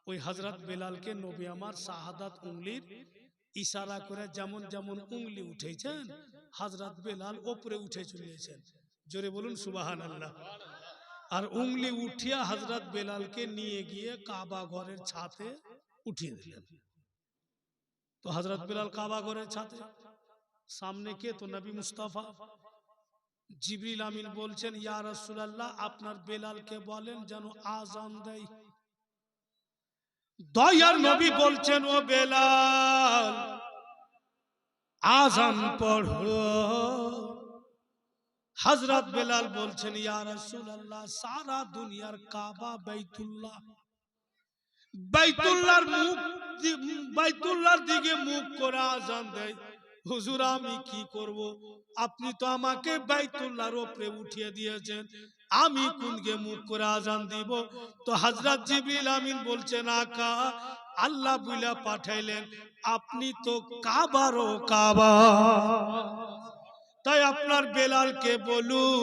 ওই হযরত বেলালকে নবী আমার শাহাদাত উংলির ইশারা করে যেমন যেমন উংলি উঠেছেন, হযরত বেলাল উপরে উঠে চলেছেন। জোরে বলুন সুবহানাল্লাহ। আর উংলি উঠিয়া হযরত বেলালকে নিয়ে গিয়ে কাবা ঘরের ছাদে উঠিয়ে দিলেন। তো হযরত বেলাল কাবা ঘরের ছাদে, সামনে কে? তো নবী মুস্তাফা। জিবরিল আমিন বলছেন, ইয়া রাসূলুল্লাহ আপনার বেলালকে বলেন যেন আযান দেয়। দয়ার নবী বলছেন, ও বেলাল আযান পড়ো। হযরত বেলাল বলছেন, ইয়া রাসূলুল্লাহ সারা দুনিয়ার কাবা বাইতুল্লাহ, বাইতুল্লাহর দিকে মুখ করে আযান দেয়, হুজুর আমি কি করব? আপনি তো আমাকে বাইতুল্লাহর উপরে উঠিয়ে দিয়েছেন, আমি কোন দিকে মুখ করে আযান দিব? তো হযরত জিবরিল আমিন বলছেন, আকা আল্লাহ বলে পাঠাইলেন আপনি তো কাবারও কাবা, তাই আপনার বেলালকে বলুন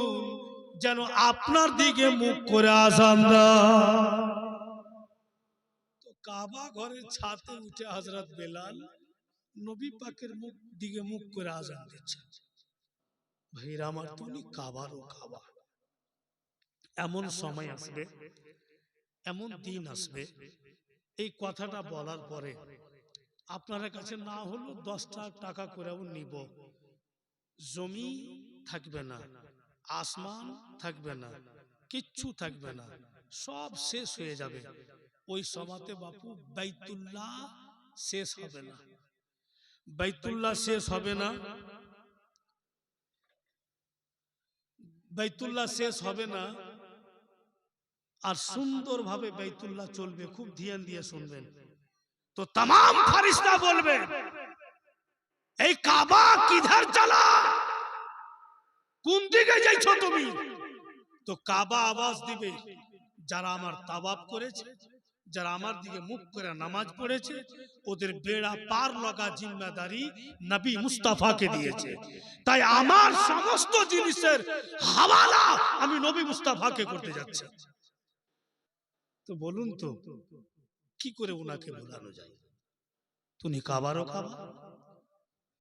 যেন আপনার দিকে মুখ করে আযান দেয়। তো কাবা ঘরের ছাদে উঠে হযরত বেলাল নবী পাকের মুখ দিকে মুখ করে আযান দিচ্ছেন। ভাইরা আমার, তুমি কাবারও কাবা। এমন সময় আসবে, এমন দিন আসবে, এই কথাটা বলার পরে আপনার কাছে না হলো 10 টাকা করেও নিব, জমি থাকবে না, আসমান থাকবে না, কিচ্ছু থাকবে না, সব শেষ হয়ে যাবে। ওই সময়তে বাপু বাইতুল্লাহ শেষ হবে না, বাইতুল্লাহ শেষ হবে না, বাইতুল্লাহ শেষ হবে না, আর সুন্দরভাবে বাইতুল্লাহ চলবে। খুব ধ্যান দিয়ে শুনবেন। তো तमाम ফেরেশতা বলবে, এই কাবা কিধার চলা, কোন দিকে যাইছো তুমি? তো কাবা আওয়াজ দিবে, যারা আমার তাওয়াফ করেছে, যারা আমার দিকে মুখ করে নামাজ পড়েছে, ওদের বেড়া পার লাগা জিম্মাদারি নবী মুস্তাফাকে দিয়েছে। তাই আমার সমস্ত জিনিসের হাওয়ালা আমি নবী মুস্তাফাকে করতে যাচ্ছি। তো বলুন তো কি করে ওনাকে বোঝানো যায়? তুমি কাবারও কাবা।